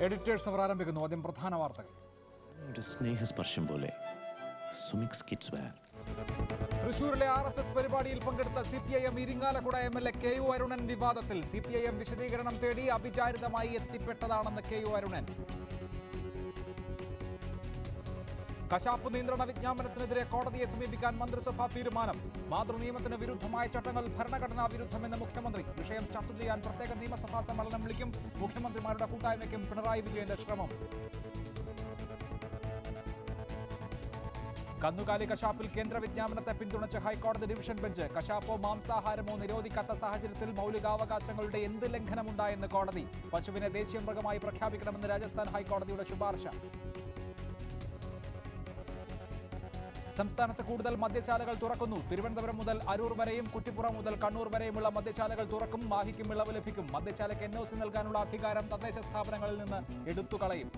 Editors അവർ ആരംഭിക്കുന്നു. ആദ്യം പ്രധാന വാർത്തകൾ. സ്നേഹസ്പർശം പോലെ സുമിക്സ് കിഡ്സ് വെയർ. തൃശൂരിലെ RSS പരിപാടിയിൽ പങ്കെടുത്ത CPIM Irinjalakuda MLA KU Arunan വിവാദത്തിൽ. CPIM വിശദീകരണം തേടി അവിചാരിതമായി എത്തിപ്പെട്ടതാണെന്ന് KU അരുണൻ. കശാപ്പ് നിയന്ത്രണ വിജ്ഞാപനത്തിനെതിരെ കോടതിയെ സമീപിക്കാൻ മന്ത്രിസഭാ തീരുമാനം. മാതൃനിയമത്തിന് വിരുദ്ധമായ ചട്ടങ്ങൾ ഭരണഘടനാ വിരുദ്ധമെന്ന് മുഖ്യമന്ത്രി. വിഷയം ചർച്ച ചെയ്യാൻ പ്രത്യേക നിയമസഭാ സമ്മേളനം വിളിക്കും. മുഖ്യമന്ത്രിമാരുടെ കൂട്ടായ്മയ്ക്കും പിണറായി വിജയന്റെ ശ്രമം. കന്നുകാലി കശാപ്പിൽ കേന്ദ്ര വിജ്ഞാപനത്തെ പിന്തുണച്ച് ഹൈക്കോടതി ഡിവിഷൻ ബെഞ്ച്. കശാപ്പോ മാംസാഹാരമോ നിരോധിക്കാത്ത സാഹചര്യത്തിൽ മൗലികാവകാശങ്ങളുടെ എന്ത് ലംഘനമുണ്ടായെന്ന് കോടതി. പശുവിനെ ദേശീയ മൃഗമായി പ്രഖ്യാപിക്കണമെന്ന് രാജസ്ഥാൻ ഹൈക്കോടതിയുടെ ശുപാർശ. സംസ്ഥാനത്ത് കൂടുതൽ മദ്യശാലകൾ തുറക്കുന്നു. തിരുവനന്തപുരം മുതൽ അരൂർ വരെയും കുറ്റിപ്പുറം മുതൽ കണ്ണൂർ വരെയുമുള്ള മദ്യശാലകൾ തുറക്കും. മാഹിക്കും ഇളവ് ലഭിക്കും. മദ്യശാലയ്ക്ക് NOC നൽകാനുള്ള അധികാരം തദ്ദേശ സ്ഥാപനങ്ങളിൽ നിന്ന് എടുത്തുകളയും.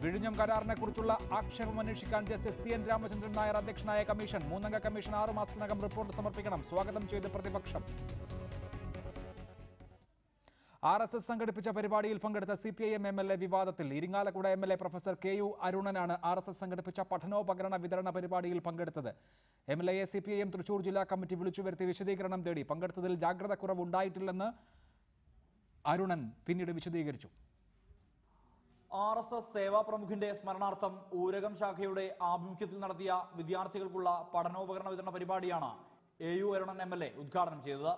വിഴിഞ്ഞം കരാറിനെക്കുറിച്ചുള്ള ആക്ഷേപം അന്വേഷിക്കാൻ ജസ്റ്റിസ് CN രാമചന്ദ്രൻ നായർ അധ്യക്ഷനായ കമ്മീഷൻ. 3-അംഗ കമ്മീഷൻ 6 മാസത്തിനകം റിപ്പോർട്ട് സമർപ്പിക്കണം. സ്വാഗതം ചെയ്ത് പ്രതിപക്ഷം. RSS സംഘടിപ്പിച്ച പരിപാടിയിൽ പങ്കെടുത്ത CPIM MLA വിവാദത്തിൽ. Irinjalakuda MLA professor KU അരുണനാണ് RSS സംഘടിപ്പിച്ച പഠനോപകരണ വിതരണ പരിപാടിയിൽ പങ്കെടുത്തത്. MLAയെ CPIM തൃശൂർ ജില്ലാ കമ്മിറ്റി വിളിച്ചുവരുത്തി വിശദീകരണം തേടി. പങ്കെടുത്തതിൽ ജാഗ്രതക്കുറവ് ഉണ്ടായിട്ടില്ലെന്ന് അരുണൻ പിന്നീട് വിശദീകരിച്ചു. RSS സേവാ പ്രമുഖിന്റെ സ്മരണാർത്ഥം ഊരകം ശാഖയുടെ ആഭിമുഖ്യത്തിൽ നടത്തിയ വിദ്യാർത്ഥികൾക്കുള്ള പഠനോപകരണ വിതരണ പരിപാടിയാണ് AU അരുണൻ MLA ഉദ്ഘാടനം ചെയ്തത്.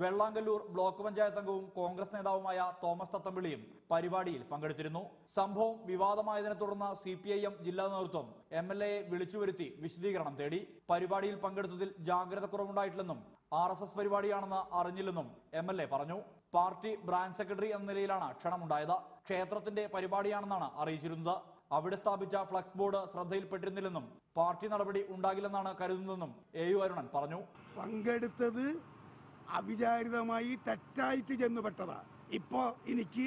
വെള്ളാങ്കല്ലൂർ ബ്ലോക്ക് പഞ്ചായത്ത് അംഗവും കോൺഗ്രസ് നേതാവുമായ തോമസ് തത്തമ്പിള്ളിയും പരിപാടിയിൽ പങ്കെടുത്തിരുന്നു. സംഭവം വിവാദമായതിനെ തുടർന്ന് CPIM ജില്ലാ നേതൃത്വം MLAയെ വിളിച്ചുവരുത്തി വിശദീകരണം തേടി. പരിപാടിയിൽ പങ്കെടുത്തതിൽ ജാഗ്രത കുറവുണ്ടായിട്ടില്ലെന്നും RSS പരിപാടിയാണെന്ന് അറിഞ്ഞില്ലെന്നും MLA പറഞ്ഞു. പാർട്ടി ബ്രാഞ്ച് സെക്രട്ടറി എന്ന നിലയിലാണ് ക്ഷണമുണ്ടായത്. ക്ഷേത്രത്തിന്റെ പരിപാടിയാണെന്നാണ് അറിയിച്ചിരുന്നത്. അവിടെ സ്ഥാപിച്ച ഫ്ലക്സ് ബോർഡ് ശ്രദ്ധയിൽപ്പെട്ടിരുന്നില്ലെന്നും പാർട്ടി നടപടി ഉണ്ടാകില്ലെന്നാണ് കരുതുന്നതെന്നും AU അരുണൻ പറഞ്ഞു. പങ്കെടുത്തത് അവിചാരിതമായി തെറ്റായിട്ട് ചെന്നുപെട്ടതാണ്. ഇപ്പോൾ എനിക്ക്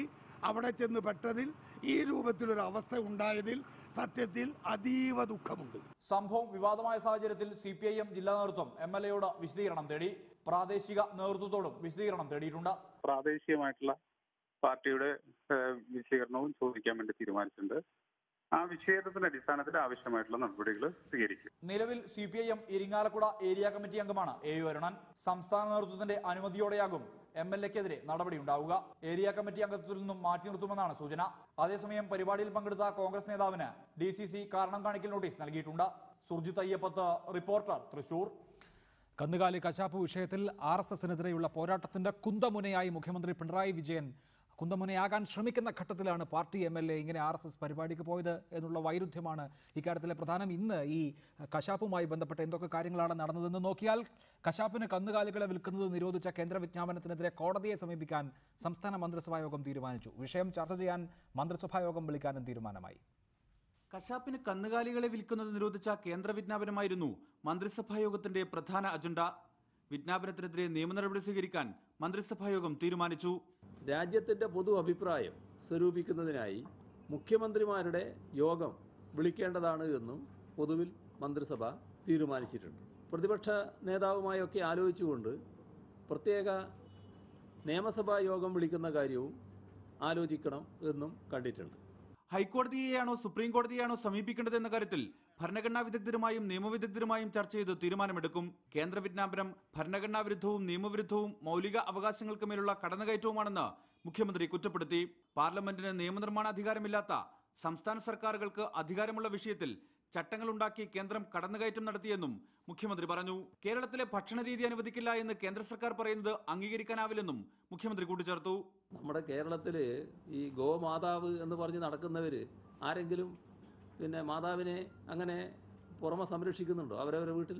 അവിടെ ചെന്നുപെട്ടതിൽ ഈ രൂപത്തിലൊരു അവസ്ഥ ഉണ്ടായതിൽ സത്യത്തിൽ അതീവ ദുഃഖമുണ്ട്. സംഭവം വിവാദമായ സാഹചര്യത്തിൽ CPIM ജില്ലാ നേതൃത്വം MLAയോട് വിശദീകരണം തേടി. പ്രാദേശിക നേതൃത്വത്തോടും വിശദീകരണം തേടിയിട്ടുണ്ട്. പ്രാദേശികമായിട്ടുള്ള പാർട്ടിയുടെ വിശദീകരണവും ചോദിക്കാൻ വേണ്ടി തീരുമാനിച്ചിട്ടുണ്ട്. ആ വിഷയത്തിന്റെ അടിസ്ഥാനത്തിൽ ആവശ്യമായിട്ടുള്ള നടപടികൾ സ്വീകരിക്കും. നിലവിൽ CPIM ഇരിങ്ങാലക്കുട ഏരിയ കമ്മിറ്റി അംഗമാണ് AU അരുണൻ. സംസ്ഥാന നേതൃത്വത്തിന്റെ അനുമതിയോടെയാകും MLAക്കെതിരെ നടപടി ഉണ്ടാവുക. ഏരിയ കമ്മിറ്റി അംഗത്വത്തിൽ നിന്നും മാറ്റി നിർത്തുമെന്നാണ് സൂചന. അതേസമയം പരിപാടിയിൽ പങ്കെടുത്ത കോൺഗ്രസ് നേതാവിന് DCC കാരണം കാണിക്കൽ നോട്ടീസ് നൽകിയിട്ടുണ്ട്. സുർജിത് അയ്യപ്പത്ത്, റിപ്പോർട്ടർ, തൃശൂർ. കന്നുകാലി കശാപ്പ് വിഷയത്തിൽ RSSനെതിരെയുള്ള പോരാട്ടത്തിന്റെ കുന്തമുനയായി മുഖ്യമന്ത്രി പിണറായി വിജയൻ കുന്തമുനയാകാൻ ശ്രമിക്കുന്ന ഘട്ടത്തിലാണ് പാർട്ടി MLA ഇങ്ങനെ RSS പരിപാടിക്ക് പോയത് എന്നുള്ള വൈരുദ്ധ്യമാണ് ഇക്കാര്യത്തിലെ പ്രധാനം. ഇന്ന് ഈ കശാപ്പുമായി ബന്ധപ്പെട്ട എന്തൊക്കെ കാര്യങ്ങളാണ് നടന്നതെന്ന് നോക്കിയാൽ, കശാപ്പിന് കന്നുകാലികളെ വിൽക്കുന്നത് നിരോധിച്ച കേന്ദ്ര വിജ്ഞാപനത്തിനെതിരെ കോടതിയെ സമീപിക്കാൻ സംസ്ഥാന മന്ത്രിസഭാ യോഗം തീരുമാനിച്ചു. വിഷയം ചർച്ച ചെയ്യാൻ മന്ത്രിസഭാ യോഗം വിളിക്കാനും തീരുമാനമായി. കശാപ്പിന് കന്നുകാലികളെ വിൽക്കുന്നത് നിരോധിച്ച കേന്ദ്ര വിജ്ഞാപനമായിരുന്നു മന്ത്രിസഭാ യോഗത്തിന്റെ പ്രധാന അജണ്ട. വിജ്ഞാപനത്തിനെതിരെ നിയമ നടപടി സ്വീകരിക്കാൻ മന്ത്രിസഭായോഗം തീരുമാനിച്ചു. രാജ്യത്തിന്റെ പൊതു അഭിപ്രായം സ്വരൂപിക്കുന്നതിനായി മുഖ്യമന്ത്രിമാരുടെ യോഗം വിളിക്കേണ്ടതാണ് എന്നും പൊതുവിൽ മന്ത്രിസഭ തീരുമാനിച്ചിട്ടുണ്ട്. പ്രതിപക്ഷ നേതാവുമായൊക്കെ ആലോചിച്ചുകൊണ്ട് പ്രത്യേക നിയമസഭാ യോഗം വിളിക്കുന്ന കാര്യവും ആലോചിക്കണം എന്നും കണ്ടിട്ടുണ്ട്. ഹൈക്കോടതിയെയാണോ സുപ്രീം കോടതിയെയാണോ സമീപിക്കേണ്ടതെന്ന കാര്യത്തിൽ ഭരണഘടനാ വിദഗ്ധരുമായും നിയമവിദഗ്ധരുമായും ചർച്ച ചെയ്ത് തീരുമാനമെടുക്കും. കേന്ദ്ര വിജ്ഞാപനം ഭരണഘടനാ വിരുദ്ധവും നിയമവിരുദ്ധവും മൗലിക അവകാശങ്ങൾക്ക് മേലുള്ള കടന്നുകയറ്റവുമാണെന്ന് മുഖ്യമന്ത്രി കുറ്റപ്പെടുത്തി. പാർലമെന്റിന് നിയമനിർമ്മാണ അധികാരമില്ലാത്ത സംസ്ഥാന സർക്കാരുകൾക്ക് അധികാരമുള്ള വിഷയത്തിൽ ചട്ടങ്ങളുണ്ടാക്കി കേന്ദ്രം കടന്നുകയറ്റം നടത്തിയെന്നും മുഖ്യമന്ത്രി പറഞ്ഞു. കേരളത്തിലെ ഭക്ഷണരീതി അനുവദിക്കില്ല എന്ന് കേന്ദ്ര സർക്കാർ പറയുന്നത് അംഗീകരിക്കാനാവില്ലെന്നും മുഖ്യമന്ത്രി കൂട്ടിച്ചേർത്തു. നമ്മുടെ കേരളത്തിൽ ഈ ഗോമാതാവ് എന്ന് പറഞ്ഞ് നടക്കുന്നവർ ആരെങ്കിലും മാതാവിനെ അങ്ങനെ പുറമെ സംരക്ഷിക്കുന്നുണ്ടോ? അവരവരുടെ വീട്ടിൽ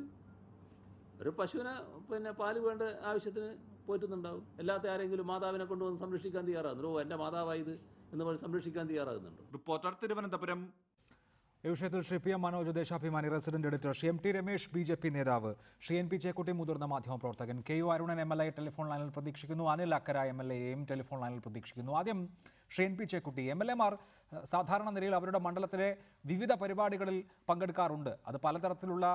ഒരു പശുവിനെ പാല് വേണ്ട ആവശ്യത്തിന് പോറ്റുന്നുണ്ടാവും. അല്ലാത്ത ആരെങ്കിലും മാതാവിനെ കൊണ്ടുവന്ന് സംരക്ഷിക്കാൻ തയ്യാറാകുന്നുണ്ടോ? എൻ്റെ മാതാവായത് എന്ന് പറഞ്ഞ് സംരക്ഷിക്കാൻ തയ്യാറാകുന്നുണ്ടോ? റിപ്പോർട്ടർ, തിരുവനന്തപുരം. ഈ വിഷയത്തിൽ Shri PM Manoj, Deshabhimani resident editor, Shri MT Ramesh, BJP നേതാവ്, ശ്രീ NP ചേക്കുട്ടി, മുതിർന്ന മാധ്യമപ്രവർത്തകൻ, KU അരുണൻ MLA ടെലിഫോൺ ലൈനിൽ പ്രതീക്ഷിക്കുന്നു. അനിൽ അക്കര MLAയെയും ടെലിഫോൺ ലൈനിൽ പ്രതീക്ഷിക്കുന്നു. ആദ്യം ശ്രീ NP ചേക്കുട്ടി. MLAമാർ സാധാരണ നിലയിൽ അവരുടെ മണ്ഡലത്തിലെ വിവിധ പരിപാടികളിൽ പങ്കെടുക്കാറുണ്ട്. അത് പലതരത്തിലുള്ള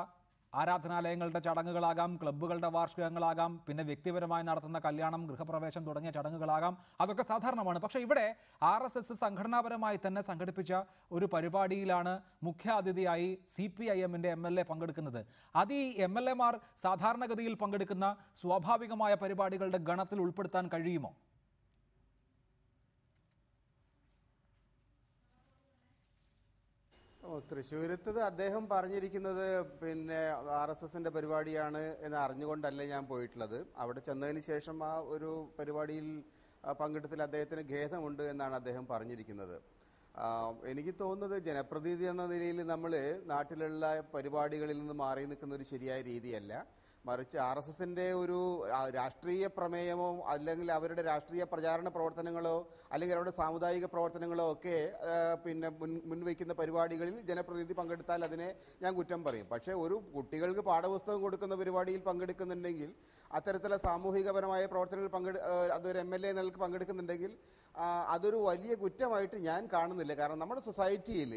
ആരാധനാലയങ്ങളുടെ ചടങ്ങുകളാകാം, ക്ലബ്ബുകളുടെ വാർഷികങ്ങളാകാം, പിന്നെ വ്യക്തിപരമായി നടത്തുന്ന കല്യാണം, ഗൃഹപ്രവേശം തുടങ്ങിയ ചടങ്ങുകളാകാം. അതൊക്കെ സാധാരണമാണ്. പക്ഷേ ഇവിടെ RSS സംഘടനാപരമായി തന്നെ സംഘടിപ്പിച്ച ഒരു പരിപാടിയിലാണ് മുഖ്യാതിഥിയായി CPIM-ന്റെ MLA പങ്കെടുക്കുന്നത്. അത് ഈ MLA-മാർ സാധാരണഗതിയിൽ പങ്കെടുക്കുന്ന സ്വാഭാവികമായ പരിപാടികളുടെ ഗണത്തിൽ ഉൾപ്പെടുത്താൻ കഴിയുമോ? തൃശ്ശൂരത്തത് അദ്ദേഹം പറഞ്ഞിരിക്കുന്നത് പിന്നെ RSSന്റെ പരിപാടിയാണ് എന്ന് അറിഞ്ഞുകൊണ്ടല്ല ഞാൻ പോയിട്ടുള്ളത്. അവിടെ ചെന്നതിന് ശേഷം ആ ഒരു പരിപാടിയിൽ പങ്കെടുത്തതിൽ അദ്ദേഹത്തിന് ഖേദമുണ്ട് എന്നാണ് അദ്ദേഹം പറഞ്ഞിരിക്കുന്നത്. എനിക്ക് തോന്നുന്നത് ജനപ്രതിനിധി എന്ന നിലയിൽ നമ്മൾ നാട്ടിലുള്ള പരിപാടികളിൽ നിന്ന് മാറി നിൽക്കുന്ന ഒരു ശരിയായ രീതിയല്ല. മറിച്ച് RSSന്റെ ഒരു രാഷ്ട്രീയ പ്രമേയമോ അല്ലെങ്കിൽ അവരുടെ രാഷ്ട്രീയ പ്രചാരണ പ്രവർത്തനങ്ങളോ അല്ലെങ്കിൽ അവരുടെ സാമുദായിക പ്രവർത്തനങ്ങളോ ഒക്കെ പിന്നെ മുൻവയ്ക്കുന്ന പരിപാടികളിൽ ജനപ്രതിനിധി പങ്കെടുത്താൽ അതിനെ ഞാൻ കുറ്റം പറയും. പക്ഷേ ഒരു കുട്ടികൾക്ക് പാഠപുസ്തകം കൊടുക്കുന്ന പരിപാടിയിൽ പങ്കെടുക്കുന്നുണ്ടെങ്കിൽ, അത്തരത്തിലുള്ള സാമൂഹികപരമായ പ്രവർത്തനങ്ങളിൽ അതൊരു MLA നിലക്ക് പങ്കെടുക്കുന്നുണ്ടെങ്കിൽ അതൊരു വലിയ കുറ്റമായിട്ട് ഞാൻ കാണുന്നില്ല. കാരണം നമ്മുടെ സൊസൈറ്റിയിൽ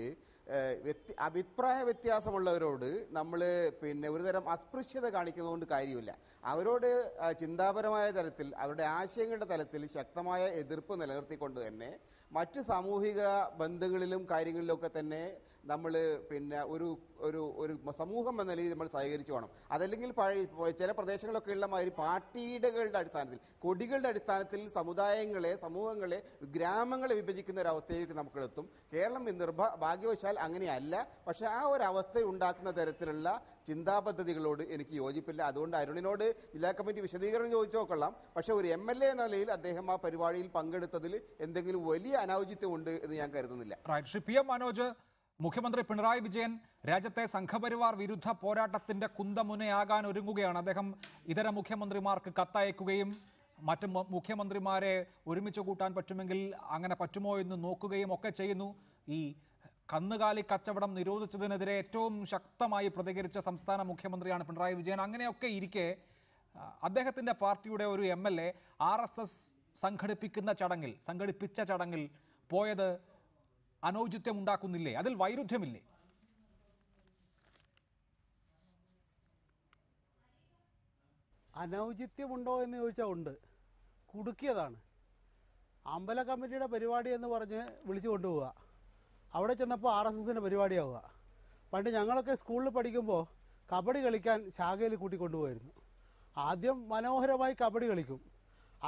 അഭിപ്രായ വ്യത്യാസമുള്ളവരോട് നമ്മൾ പിന്നെ ഒരുതരം അസ്പൃശ്യത കാണിക്കുന്നതുകൊണ്ട് കാര്യമില്ല. അവരോട് ചിന്താപരമായ തലത്തിൽ അവരുടെ ആശയങ്ങളുടെ തലത്തിൽ ശക്തമായ എതിർപ്പ് നിലനിർത്തിക്കൊണ്ട് തന്നെ മറ്റ് സാമൂഹിക ബന്ധങ്ങളിലും കാര്യങ്ങളിലൊക്കെ തന്നെ നമ്മൾ പിന്നെ ഒരു ഒരു ഒരു സമൂഹം എന്ന നിലയിൽ നമ്മൾ സഹകരിച്ചു വേണം. അതല്ലെങ്കിൽ ചില പ്രദേശങ്ങളൊക്കെ ഉള്ള മാതിരി പാർട്ടികളുടെ അടിസ്ഥാനത്തിൽ, കൊടികളുടെ അടിസ്ഥാനത്തിൽ സമുദായങ്ങളെ, സമൂഹങ്ങളെ, ഗ്രാമങ്ങളെ വിഭജിക്കുന്ന ഒരു അവസ്ഥയിലേക്ക് നമുക്കെത്തും. കേരളം ഭാഗ്യവശാൽ അങ്ങനെയല്ല. പക്ഷെ ആ ഒരു അവസ്ഥ ഉണ്ടാക്കുന്ന തരത്തിലുള്ള ചിന്താ പദ്ധതികളോട് എനിക്ക് യോജിപ്പില്ല. അതുകൊണ്ട് അരുണിനോട് ജില്ലാ കമ്മിറ്റി വിശദീകരണം ചോദിച്ചു നോക്കൊള്ളാം. പക്ഷെ ഒരു MLA എന്ന നിലയിൽ അദ്ദേഹം ആ പരിപാടിയിൽ പങ്കെടുത്തതിൽ എന്തെങ്കിലും വലിയ അനൗചിത്യമുണ്ട് എന്ന് ഞാൻ കരുതുന്നില്ല. ശ്രീ PM മനോജ്, മുഖ്യമന്ത്രി പിണറായി വിജയൻ രാജ്യത്തെ സംഘപരിവാർ വിരുദ്ധ പോരാട്ടത്തിന്റെ കുന്തമുനയാകാൻ ഒരുങ്ങുകയാണ്. അദ്ദേഹം ഇതര മുഖ്യമന്ത്രിമാർക്ക് കത്തയക്കുകയും മറ്റ് മുഖ്യമന്ത്രിമാരെ ഒരുമിച്ച് കൂട്ടാൻ പറ്റുമെങ്കിൽ അങ്ങനെ പറ്റുമോ എന്ന് നോക്കുകയും ഒക്കെ ചെയ്യുന്നു. ഈ കന്നുകാലി കച്ചവടം നിരോധിച്ചതിനെതിരെ ഏറ്റവും ശക്തമായി പ്രതികരിച്ച സംസ്ഥാന മുഖ്യമന്ത്രിയാണ് പിണറായി വിജയൻ. അങ്ങനെയൊക്കെ ഇരിക്കെ അദ്ദേഹത്തിൻ്റെ പാർട്ടിയുടെ ഒരു MLA RSS സംഘടിപ്പിച്ച ചടങ്ങിൽ പോയത് അനൗചിത്യം ഉണ്ടാക്കുന്നില്ലേ? അതിൽ വൈരുദ്ധ്യമില്ലേ? അനൗചിത്യമുണ്ടോ എന്ന് ചോദിച്ചാൽ ഉണ്ട്. കുടുക്കിയതാണ്. അമ്പല കമ്മിറ്റിയുടെ പരിപാടി എന്ന് പറഞ്ഞ് വിളിച്ചു കൊണ്ടുപോവുക. അവിടെ ചെന്നപ്പോൾ RSSന്റെ പരിപാടിയാവുക. പണ്ട് ഞങ്ങളൊക്കെ സ്കൂളിൽ പഠിക്കുമ്പോൾ കബഡി കളിക്കാൻ ശാഖയിൽ കൂട്ടിക്കൊണ്ടുപോയിരുന്നു. ആദ്യം മനോഹരമായി കബഡി കളിക്കും.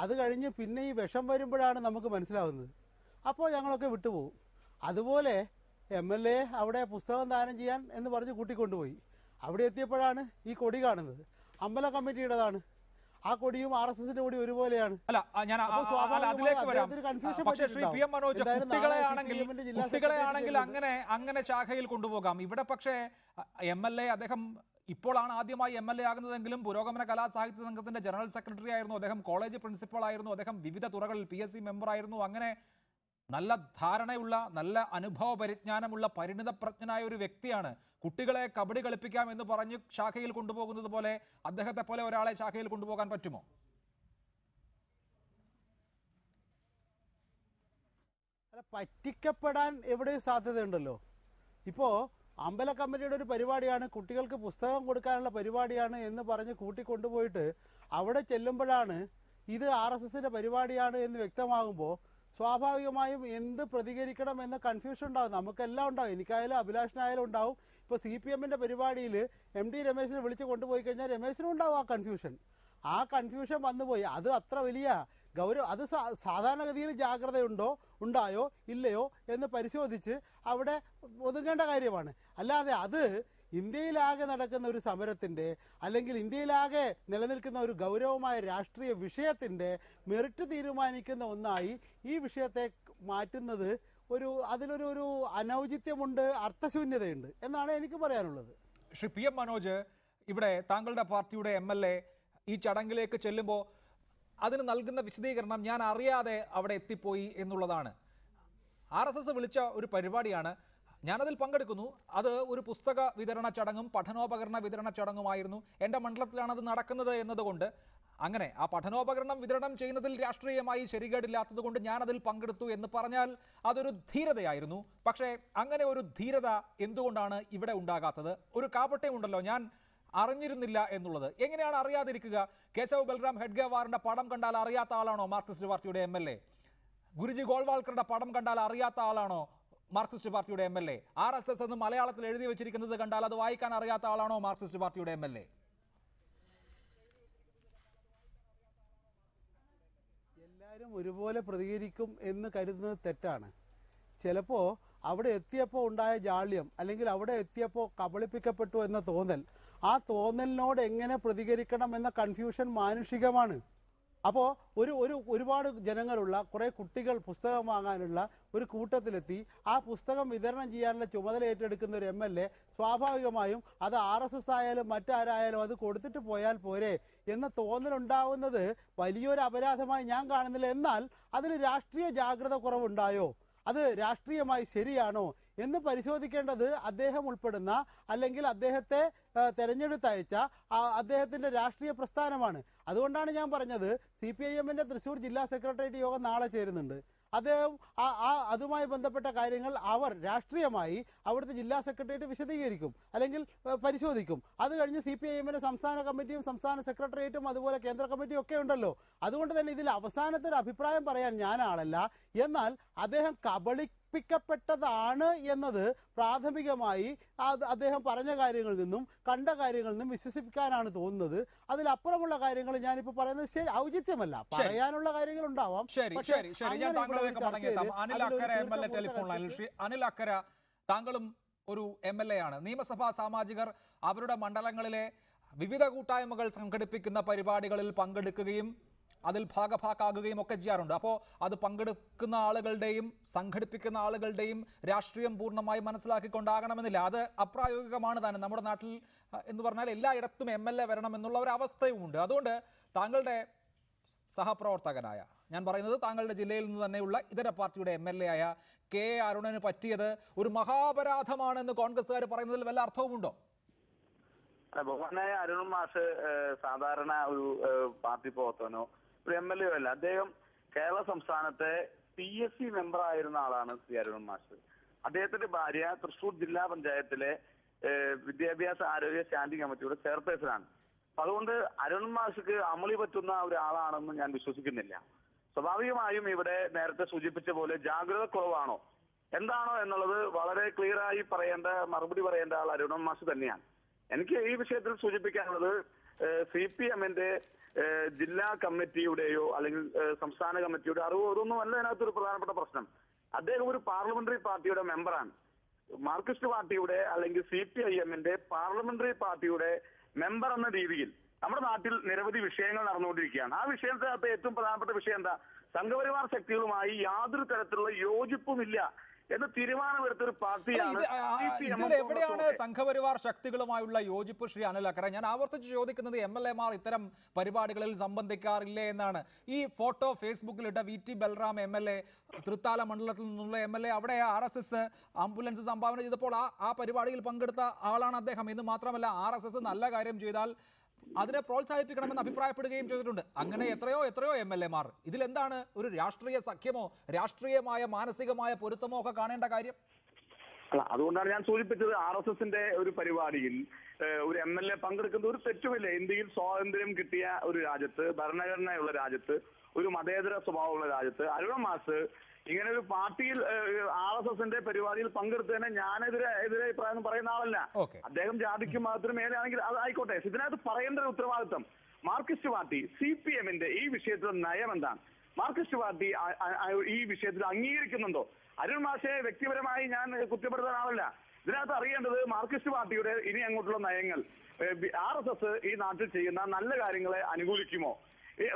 അത് കഴിഞ്ഞ് പിന്നെ ഈ വിഷം വരുമ്പോഴാണ് നമുക്ക് മനസ്സിലാവുന്നത്. അപ്പോൾ ഞങ്ങളൊക്കെ വിട്ടുപോകും. അതുപോലെ MLA അവിടെ പുസ്തകം ദാനം ചെയ്യാൻ എന്ന് പറഞ്ഞ് കൂട്ടിക്കൊണ്ടുപോയി. അവിടെ എത്തിയപ്പോഴാണ് ഈ കൊടി കാണുന്നത്. അമ്പല കമ്മിറ്റിയുടേതാണ്. ആ കൊടിയും RSSന്റെ കൊടി ഒരുപോലെയാണ്. അല്ല, ഞാൻ അതിലേക്ക് വരാം. പക്ഷേ ശ്രീ PM മനോജ്, കുട്ടികളെയാണെങ്കിൽ അങ്ങനെ ശാഖയിൽ കൊണ്ടുപോകാം. ഇവിടെ പക്ഷേ MLA അദ്ദേഹം ഇപ്പോഴാണ് ആദ്യമായി MLA ആകുന്നതെങ്കിലും പുരോഗമന കലാസാഹിത്യ സംഘത്തിന്റെ ജനറൽ സെക്രട്ടറി ആയിരുന്നു അദ്ദേഹം, കോളേജ് പ്രിൻസിപ്പൾ ആയിരുന്നു അദ്ദേഹം, വിവിധ തുറകളിൽ PSC മെമ്പർ ആയിരുന്നു. അങ്ങനെ നല്ല ധാരണയുള്ള, നല്ല അനുഭവ പരിജ്ഞാനമുള്ള, പരിണിതപ്രജ്ഞനായ ഒരു വ്യക്തിയാണ്. കുട്ടികളെ കബഡി കളിപ്പിക്കാം എന്ന് പറഞ്ഞ് ശാഖയിൽ കൊണ്ടുപോകുന്നത് പോലെ അദ്ദേഹത്തെ പോലെ ഒരാളെ ശാഖയിൽ കൊണ്ടുപോകാൻ പറ്റുമോ? അല്ല, പറ്റിക്കപ്പെടാൻ എവിടെയും സാധ്യതയുണ്ടല്ലോ. ഇപ്പോൾ അമ്പല കമ്മിറ്റിയുടെ ഒരു പരിപാടിയാണ്, കുട്ടികൾക്ക് പുസ്തകം കൊടുക്കാനുള്ള പരിപാടിയാണ് എന്ന് പറഞ്ഞ് കൂട്ടിക്കൊണ്ടുപോയിട്ട് അവിടെ ചെല്ലുമ്പോഴാണ് ഇത് RSSന്റെ പരിപാടിയാണ് എന്ന് വ്യക്തമാകുമ്പോൾ സ്വാഭാവികമായും എന്ത് പ്രതികരിക്കണം എന്ന കൺഫ്യൂഷൻ ഉണ്ടാകും. നമുക്കെല്ലാം ഉണ്ടാകും. എനിക്കായാലും അഭിലാഷനായാലും ഉണ്ടാവും. ഇപ്പോൾ CPMന്റെ പരിപാടിയിൽ MD രമേശിനെ വിളിച്ച് കൊണ്ടുപോയി കഴിഞ്ഞാൽ രമേശിനും ഉണ്ടാവും ആ കൺഫ്യൂഷൻ. ആ കൺഫ്യൂഷൻ വന്നുപോയി. അത് അത്ര വലിയ ഗൗരവം, അത് സാധാരണഗതിയിൽ ഉണ്ടായോ ഇല്ലയോ എന്ന് പരിശോധിച്ച് അവിടെ ഒതുങ്ങേണ്ട കാര്യമാണ്. അല്ലാതെ അത് ഇന്ത്യയിലാകെ നടക്കുന്ന ഒരു സമരത്തിൻ്റെ അല്ലെങ്കിൽ ഇന്ത്യയിലാകെ നിലനിൽക്കുന്ന ഒരു ഗൗരവമായ രാഷ്ട്രീയ വിഷയത്തിൻ്റെ മെറിറ്റ് തീരുമാനിക്കുന്ന ഒന്നായി ഈ വിഷയത്തെ മാറ്റുന്നത് അതിലൊരു അനൗചിത്യമുണ്ട്, അർത്ഥശൂന്യതയുണ്ട് എന്നാണ് എനിക്ക് പറയാനുള്ളത്. ശ്രീ PM മനോജ്, ഇവിടെ താങ്കളുടെ പാർട്ടിയുടെ MLA ഈ ചടങ്ങിലേക്ക് ചെല്ലുമ്പോൾ അതിന് നൽകുന്ന വിശദീകരണം ഞാൻ അറിയാതെ അവിടെ എത്തിപ്പോയി എന്നുള്ളതാണ്. RSS വിളിച്ച ഒരു പരിപാടിയാണ്, ഞാനതിൽ പങ്കെടുക്കുന്നു. അത് ഒരു പുസ്തക വിതരണ ചടങ്ങും പഠനോപകരണ വിതരണ ചടങ്ങുമായിരുന്നു. എൻ്റെ മണ്ഡലത്തിലാണ് അത് നടക്കുന്നത് എന്നതുകൊണ്ട് അങ്ങനെ ആ പഠനോപകരണം വിതരണം ചെയ്യുന്നതിൽ രാഷ്ട്രീയമായി ശരികേടില്ലാത്തത് കൊണ്ട് ഞാനതിൽ പങ്കെടുത്തു എന്ന് പറഞ്ഞാൽ അതൊരു ധീരതയായിരുന്നു. പക്ഷേ അങ്ങനെ ഒരു ധീരത എന്തുകൊണ്ടാണ് ഇവിടെ ഉണ്ടാകാത്തത്? ഒരു കാപട്യമുണ്ടല്ലോ. ഞാൻ അറിഞ്ഞിരുന്നില്ല എന്നുള്ളത്. എങ്ങനെയാണ് അറിയാതിരിക്കുക? കേശവ് ബൽറാം ഹെഡ്ഗേവാറിന്റെ പടം കണ്ടാൽ അറിയാത്ത ആളാണോ മാർക്സിസ്റ്റ് പാർട്ടിയുടെ MLA? ഗുരുജി ഗോൾവാൾക്കറുടെ പടം കണ്ടാൽ അറിയാത്ത ആളാണോ മാർക്സിസ്റ്റ് പാർട്ടിയുടെ MLA? RSS എന്ന് മലയാളത്തിൽ എഴുതി വെച്ചിരിക്കുന്നത് കണ്ടാൽ അത് വായിക്കാൻ അറിയാത്ത ആളാണോ മാർക്സിസ്റ്റ് പാർട്ടിയുടെ MLA? എല്ലാവരും ഒരുപോലെ പ്രതികരിക്കും എന്ന് കരുതുന്നത് തെറ്റാണ്. ചിലപ്പോൾ അവിടെ എത്തിയപ്പോൾ ഉണ്ടായ ജാള്യം അല്ലെങ്കിൽ അവിടെ എത്തിയപ്പോൾ കബളിപ്പിക്കപ്പെട്ടു എന്ന തോന്നൽ, ആ തോന്നലിനോട് എങ്ങനെ പ്രതികരിക്കണം എന്ന കൺഫ്യൂഷൻ മാനുഷികമാണ്. അപ്പോൾ ഒരുപാട് ജനങ്ങളുള്ള കുറേ കുട്ടികൾ പുസ്തകം വാങ്ങാനുള്ള ഒരു കൂട്ടത്തിലെത്തി ആ പുസ്തകം വിതരണം ചെയ്യാനുള്ള ചുമതല ഏറ്റെടുക്കുന്ന ഒരു MLA സ്വാഭാവികമായും അത് RSS ആയാലും മറ്റാരായാലും അത് കൊടുത്തിട്ട് പോയാൽ പോരെ എന്ന തോന്നലുണ്ടാവുന്നത് വലിയൊരു അപരാധമായി ഞാൻ കാണുന്നില്ല. എന്നാൽ അതിന് രാഷ്ട്രീയ ജാഗ്രത കുറവുണ്ടായോ, അത് രാഷ്ട്രീയമായി ശരിയാണോ എന്ന് പരിശോധിക്കേണ്ടത് അദ്ദേഹം ഉൾപ്പെടുന്ന അല്ലെങ്കിൽ അദ്ദേഹത്തെ തെരഞ്ഞെടുത്തയച്ച അദ്ദേഹത്തിൻ്റെ രാഷ്ട്രീയ പ്രസ്ഥാനമാണ്. അതുകൊണ്ടാണ് ഞാൻ പറഞ്ഞത് CPIM-ന്റെ തൃശ്ശൂർ ജില്ലാ സെക്രട്ടേറിയറ്റ് യോഗം നാളെ ചേരുന്നുണ്ട്. അദ്ദേഹം അതുമായി ബന്ധപ്പെട്ട കാര്യങ്ങൾ അവർ രാഷ്ട്രീയമായി അവിടുത്തെ ജില്ലാ സെക്രട്ടേറിയറ്റ് വിശദീകരിക്കും അല്ലെങ്കിൽ പരിശോധിക്കും. അത് കഴിഞ്ഞ് CPIM-ന്റെ സംസ്ഥാന കമ്മിറ്റിയും സംസ്ഥാന സെക്രട്ടേറിയറ്റും അതുപോലെ കേന്ദ്ര കമ്മിറ്റിയും ഒക്കെ ഉണ്ടല്ലോ. അതുകൊണ്ട് തന്നെ ഇതിൽ അവസാനത്തെ ഒരു അഭിപ്രായം പറയാൻ ഞാൻ ആളല്ല. എന്നാൽ അദ്ദേഹം കബളിപ്പിക്കപ്പെട്ടതാണ് എന്നത് പ്രാഥമികമായി അദ്ദേഹം പറഞ്ഞ കാര്യങ്ങളിൽ നിന്നും കണ്ട കാര്യങ്ങളിൽ നിന്നും വിശ്വസിപ്പിക്കാനാണ് തോന്നുന്നത്. അതിലപ്പുറമുള്ള കാര്യങ്ങൾ ഞാനിപ്പോൾ പറയുന്നത് ശരി ഔചിത്യമല്ല. പറയാനുള്ള കാര്യങ്ങൾ ഉണ്ടാവാം. അനിൽ അക്കര, താങ്കളും ഒരു MLA ആണ്. നിയമസഭാ സാമാജികർ അവരുടെ മണ്ഡലങ്ങളിലെ വിവിധ കൂട്ടായ്മകൾ സംഘടിപ്പിക്കുന്ന പരിപാടികളിൽ പങ്കെടുക്കുകയും അതിൽ ഭാഗഭാക്കാകുകയും ഒക്കെ ചെയ്യാറുണ്ട്. അപ്പോൾ അത് പങ്കെടുക്കുന്ന ആളുകളുടെയും സംഘടിപ്പിക്കുന്ന ആളുകളുടെയും രാഷ്ട്രീയം പൂർണ്ണമായി മനസ്സിലാക്കിക്കൊണ്ടാകണമെന്നില്ല. അത് അപ്രായോഗികമാണ് താനും. നമ്മുടെ നാട്ടിൽ എന്ന് പറഞ്ഞാൽ എല്ലായിടത്തും MLA വരണമെന്നുള്ള ഒരു അവസ്ഥയുമുണ്ട്. അതുകൊണ്ട് താങ്കളുടെ സഹപ്രവർത്തകനായ, ഞാൻ പറയുന്നത് താങ്കളുടെ ജില്ലയിൽ നിന്ന് തന്നെയുള്ള ഇതര പാർട്ടിയുടെ MLA ആയ കെ അരുണന് പറ്റിയത് ഒരു മഹാപരാധമാണെന്ന് കോൺഗ്രസ്സുകാർ പറയുന്നതിൽ വല്ല അർത്ഥവുമുണ്ടോ? ബഹുമാനായ അരുൺ മാഷ് സാധാരണ ഒരു പാർട്ടി പ്രവർത്തനോ ഒരു MLA അല്ല. അദ്ദേഹം കേരള സംസ്ഥാനത്തെ PSC മെമ്പർ ആയിരുന്ന ആളാണ് ശ്രീ അരുൺ മാഷ്. അദ്ദേഹത്തിന്റെ ഭാര്യ തൃശൂർ ജില്ലാ പഞ്ചായത്തിലെ വിദ്യാഭ്യാസ ആരോഗ്യ സ്റ്റാൻഡിംഗ് കമ്മിറ്റിയുടെ ചെയർപേഴ്സണാണ്. അതുകൊണ്ട് അരുൺ മാഷിക്ക് അമളി പറ്റുന്ന ഒരാളാണെന്ന് ഞാൻ വിശ്വസിക്കുന്നില്ല. സ്വാഭാവികമായും ഇവിടെ നേരത്തെ സൂചിപ്പിച്ച പോലെ ജാഗ്രത കുറവാണോ എന്താണോ എന്നുള്ളത് വളരെ ക്ലിയറായി മറുപടി പറയേണ്ട ആൾ അരുൺ മാഷ് തന്നെയാണ്. എനിക്ക് ഈ വിഷയത്തിൽ സൂചിപ്പിക്കാനുള്ളത് CPM-ന്റെ ജില്ലാ കമ്മിറ്റിയുടെയോ അല്ലെങ്കിൽ സംസ്ഥാന കമ്മിറ്റിയുടെ അറിവോ ഇതൊന്നും അല്ല അതിനകത്തൊരു പ്രധാനപ്പെട്ട പ്രശ്നം. അദ്ദേഹം ഒരു പാർലമെന്ററി പാർട്ടിയുടെ മെമ്പറാണ്. മാർക്സിസ്റ്റ് പാർട്ടിയുടെ അല്ലെങ്കിൽ CPIM-ന്റെ പാർലമെന്ററി പാർട്ടിയുടെ മെമ്പർ എന്ന രീതിയിൽ നമ്മുടെ നാട്ടിൽ നിരവധി വിഷയങ്ങൾ നടന്നുകൊണ്ടിരിക്കുകയാണ്. ആ വിഷയത്തിനകത്ത് ഏറ്റവും പ്രധാനപ്പെട്ട വിഷയം എന്താ? സംഘപരിവാർ ശക്തികളുമായി യാതൊരു തരത്തിലുള്ള യോജിപ്പുമില്ല എന്ന് തീരുമാനമെടുത്തൊരു പാർട്ടിയാണ്. എവിടെയാണ് സംഘപരിവാർ ശക്തികളുമായുള്ള യോജിപ്പ് ശ്രീ അനിൽ അക്കര? ഞാൻ ആവർത്തിച്ച് ചോദിക്കുന്നത് MLA-മാർ ഇത്തരം പരിപാടികളിൽ സംബന്ധിക്കാറില്ലേ എന്നാണ്. ഈ ഫോട്ടോ ഫേസ്ബുക്കിലിട്ട VT ബൽറാം MLA, തൃത്താല മണ്ഡലത്തിൽ നിന്നുള്ള MLA, അവിടെ RSS ആംബുലൻസ് സംഭാവന ചെയ്തപ്പോൾ ആ പരിപാടിയിൽ പങ്കെടുത്ത ആളാണ് അദ്ദേഹം. എന്ന് മാത്രമല്ല RSS നല്ല കാര്യം ചെയ്താൽ അതിനെ പ്രോത്സാഹിപ്പിക്കണമെന്ന് അഭിപ്രായപ്പെടുകയും ചെയ്തിട്ടുണ്ട്. അങ്ങനെ എത്രയോ MLA-മാർ. ഇതിലെന്താണ് ഒരു രാഷ്ട്രീയ സഖ്യമോ രാഷ്ട്രീയമായ മാനസികമായ പൊരുത്തമോ ഒക്കെ കാണേണ്ട കാര്യം? അല്ല, അതുകൊണ്ടാണ് ഞാൻ സൂചിപ്പിച്ചത് RSS-ന്റെ ഒരു പരിപാടിയിൽ ഒരു MLA പങ്കെടുക്കുന്ന ഒരു തെറ്റുമില്ല. ഇന്ത്യയിൽ സ്വാതന്ത്ര്യം കിട്ടിയ ഒരു രാജ്യത്ത്, ഭരണഘടനയുള്ള രാജ്യത്ത്, ഒരു മതേതര സ്വഭാവമുള്ള രാജ്യത്ത് അരുൺ മാഷ് ഇങ്ങനെ ഒരു പാർട്ടിയിൽ RSS-ന്റെ പരിപാടിയിൽ പങ്കെടുത്തതിനെ ഞാനെതിരെ അഭിപ്രായം പറയുന്ന ആളല്ല. അദ്ദേഹം ജാതിക്കും മതത്തിനും മേലെയാണെങ്കിൽ അത് ആയിക്കോട്ടെ. ഇതിനകത്ത് പറയേണ്ട ഒരു ഉത്തരവാദിത്വം മാർക്സിസ്റ്റ് പാർട്ടി CPM-ന്റെ ഈ വിഷയത്തിലുള്ള നയം എന്താണ്? മാർക്സിസ്റ്റ് പാർട്ടി ഈ വിഷയത്തിൽ അംഗീകരിക്കുന്നുണ്ടോ? അരുൺ മാഷയെ വ്യക്തിപരമായി ഞാൻ കുറ്റപ്പെടുത്താൻ ആളല്ല. ഇതിനകത്ത് അറിയേണ്ടത് മാർക്സിസ്റ്റ് പാർട്ടിയുടെ ഇനി അങ്ങോട്ടുള്ള നയങ്ങൾ RSS ഈ നാട്ടിൽ ചെയ്യുന്ന നല്ല കാര്യങ്ങളെ അനുകൂലിക്കുമോ,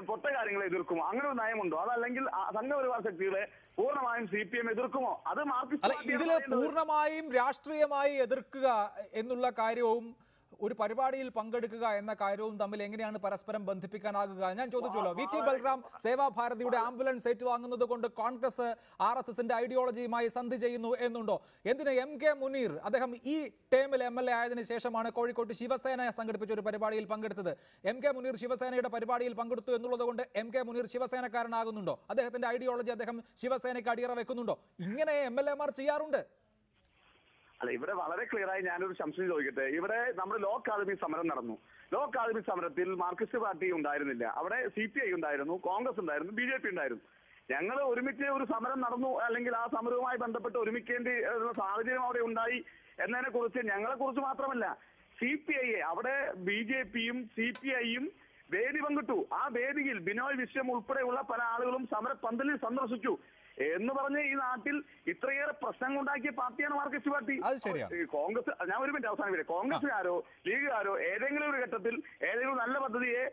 പൊട്ട കാര്യങ്ങളെ എതിർക്കുമോ? അങ്ങനെ ഒരു നയമുണ്ടോ? അതല്ലെങ്കിൽ സംഘപരിവാർ ശക്തികളെ പൂർണ്ണമായും CPM എതിർക്കുമോ? അത് മാർക്സിസ്റ്റ് ഇതില് പൂർണ്ണമായും രാഷ്ട്രീയമായി എതിർക്കുക എന്നുള്ള കാര്യവും ഒരു പരിപാടിയിൽ പങ്കെടുക്കുക എന്ന കാര്യവും തമ്മിൽ എങ്ങനെയാണ് പരസ്പരം ബന്ധിപ്പിക്കാനാകുക? ഞാൻ ചോദിച്ചല്ലോ, VT ബൽറാം സേവാഭാരതിയുടെ ആംബുലൻസ് ഏറ്റുവാങ്ങുന്നത് കൊണ്ട് കോൺഗ്രസ് RSS-ന്റെ ഐഡിയോളജിയുമായി സന്ധി ചെയ്യുന്നു എന്നുണ്ടോ? എന്തിന് MK മുനീർ, അദ്ദേഹം ഈ ടേമിൽ MLA ആയതിനു ശേഷമാണ് കോഴിക്കോട്ട് ശിവസേന സംഘടിപ്പിച്ച ഒരു പരിപാടിയിൽ പങ്കെടുത്തത്. MK മുനീർ ശിവസേനയുടെ പരിപാടിയിൽ പങ്കെടുത്തു എന്നുള്ളത് കൊണ്ട് MK മുനീർ ശിവസേനക്കാരനാകുന്നുണ്ടോ? അദ്ദേഹത്തിന്റെ ഐഡിയോളജി അദ്ദേഹം ശിവസേനയ്ക്ക് അടിയറ വെക്കുന്നുണ്ടോ? ഇങ്ങനെ MLA-മാർ ചെയ്യാറുണ്ട്. അല്ല, ഇവിടെ വളരെ ക്ലിയർ ആയി ഞാനൊരു സംശയം ചോദിക്കട്ടെ. ഇവിടെ നമ്മുടെ ലോ അക്കാദമി സമരം നടന്നു. ലോ അക്കാദമി സമരത്തിൽ മാർക്സിസ്റ്റ് പാർട്ടി ഉണ്ടായിരുന്നില്ല. അവിടെ CPI ഉണ്ടായിരുന്നു, കോൺഗ്രസ് ഉണ്ടായിരുന്നു, BJP ഉണ്ടായിരുന്നു. ഞങ്ങൾ ഒരുമിച്ച് ഒരു സമരം നടന്നു, അല്ലെങ്കിൽ ആ സമരവുമായി ബന്ധപ്പെട്ട് ഒരുമിക്കേണ്ടി സാഹചര്യം അവിടെ ഉണ്ടായി എന്നതിനെ കുറിച്ച് ഞങ്ങളെ കുറിച്ച് മാത്രമല്ല, CPI അവിടെ BJPയും CPIയും വേദി പങ്കിട്ടു. ആ വേദിയിൽ ബിനോയ് വിശ്വം ഉൾപ്പെടെയുള്ള പല ആളുകളും സമരപന്തലിൽ സന്ദർശിച്ചു എന്ന് പറഞ്ഞ് ഈ നാട്ടിൽ ഇത്രയേറെ പ്രശ്നങ്ങൾ ഉണ്ടാക്കിയ പാർട്ടിയാണ് മാർക്സിസ്റ്റ് പാർട്ടി. കോൺഗ്രസ്, ഞാൻ ഒരു മിനിറ്റ് അവസാനം, കോൺഗ്രസുകാരോ ലീഗുകാരോ ഏതെങ്കിലും ഒരു ഘട്ടത്തിൽ ഏതെങ്കിലും നല്ല പദ്ധതിയെ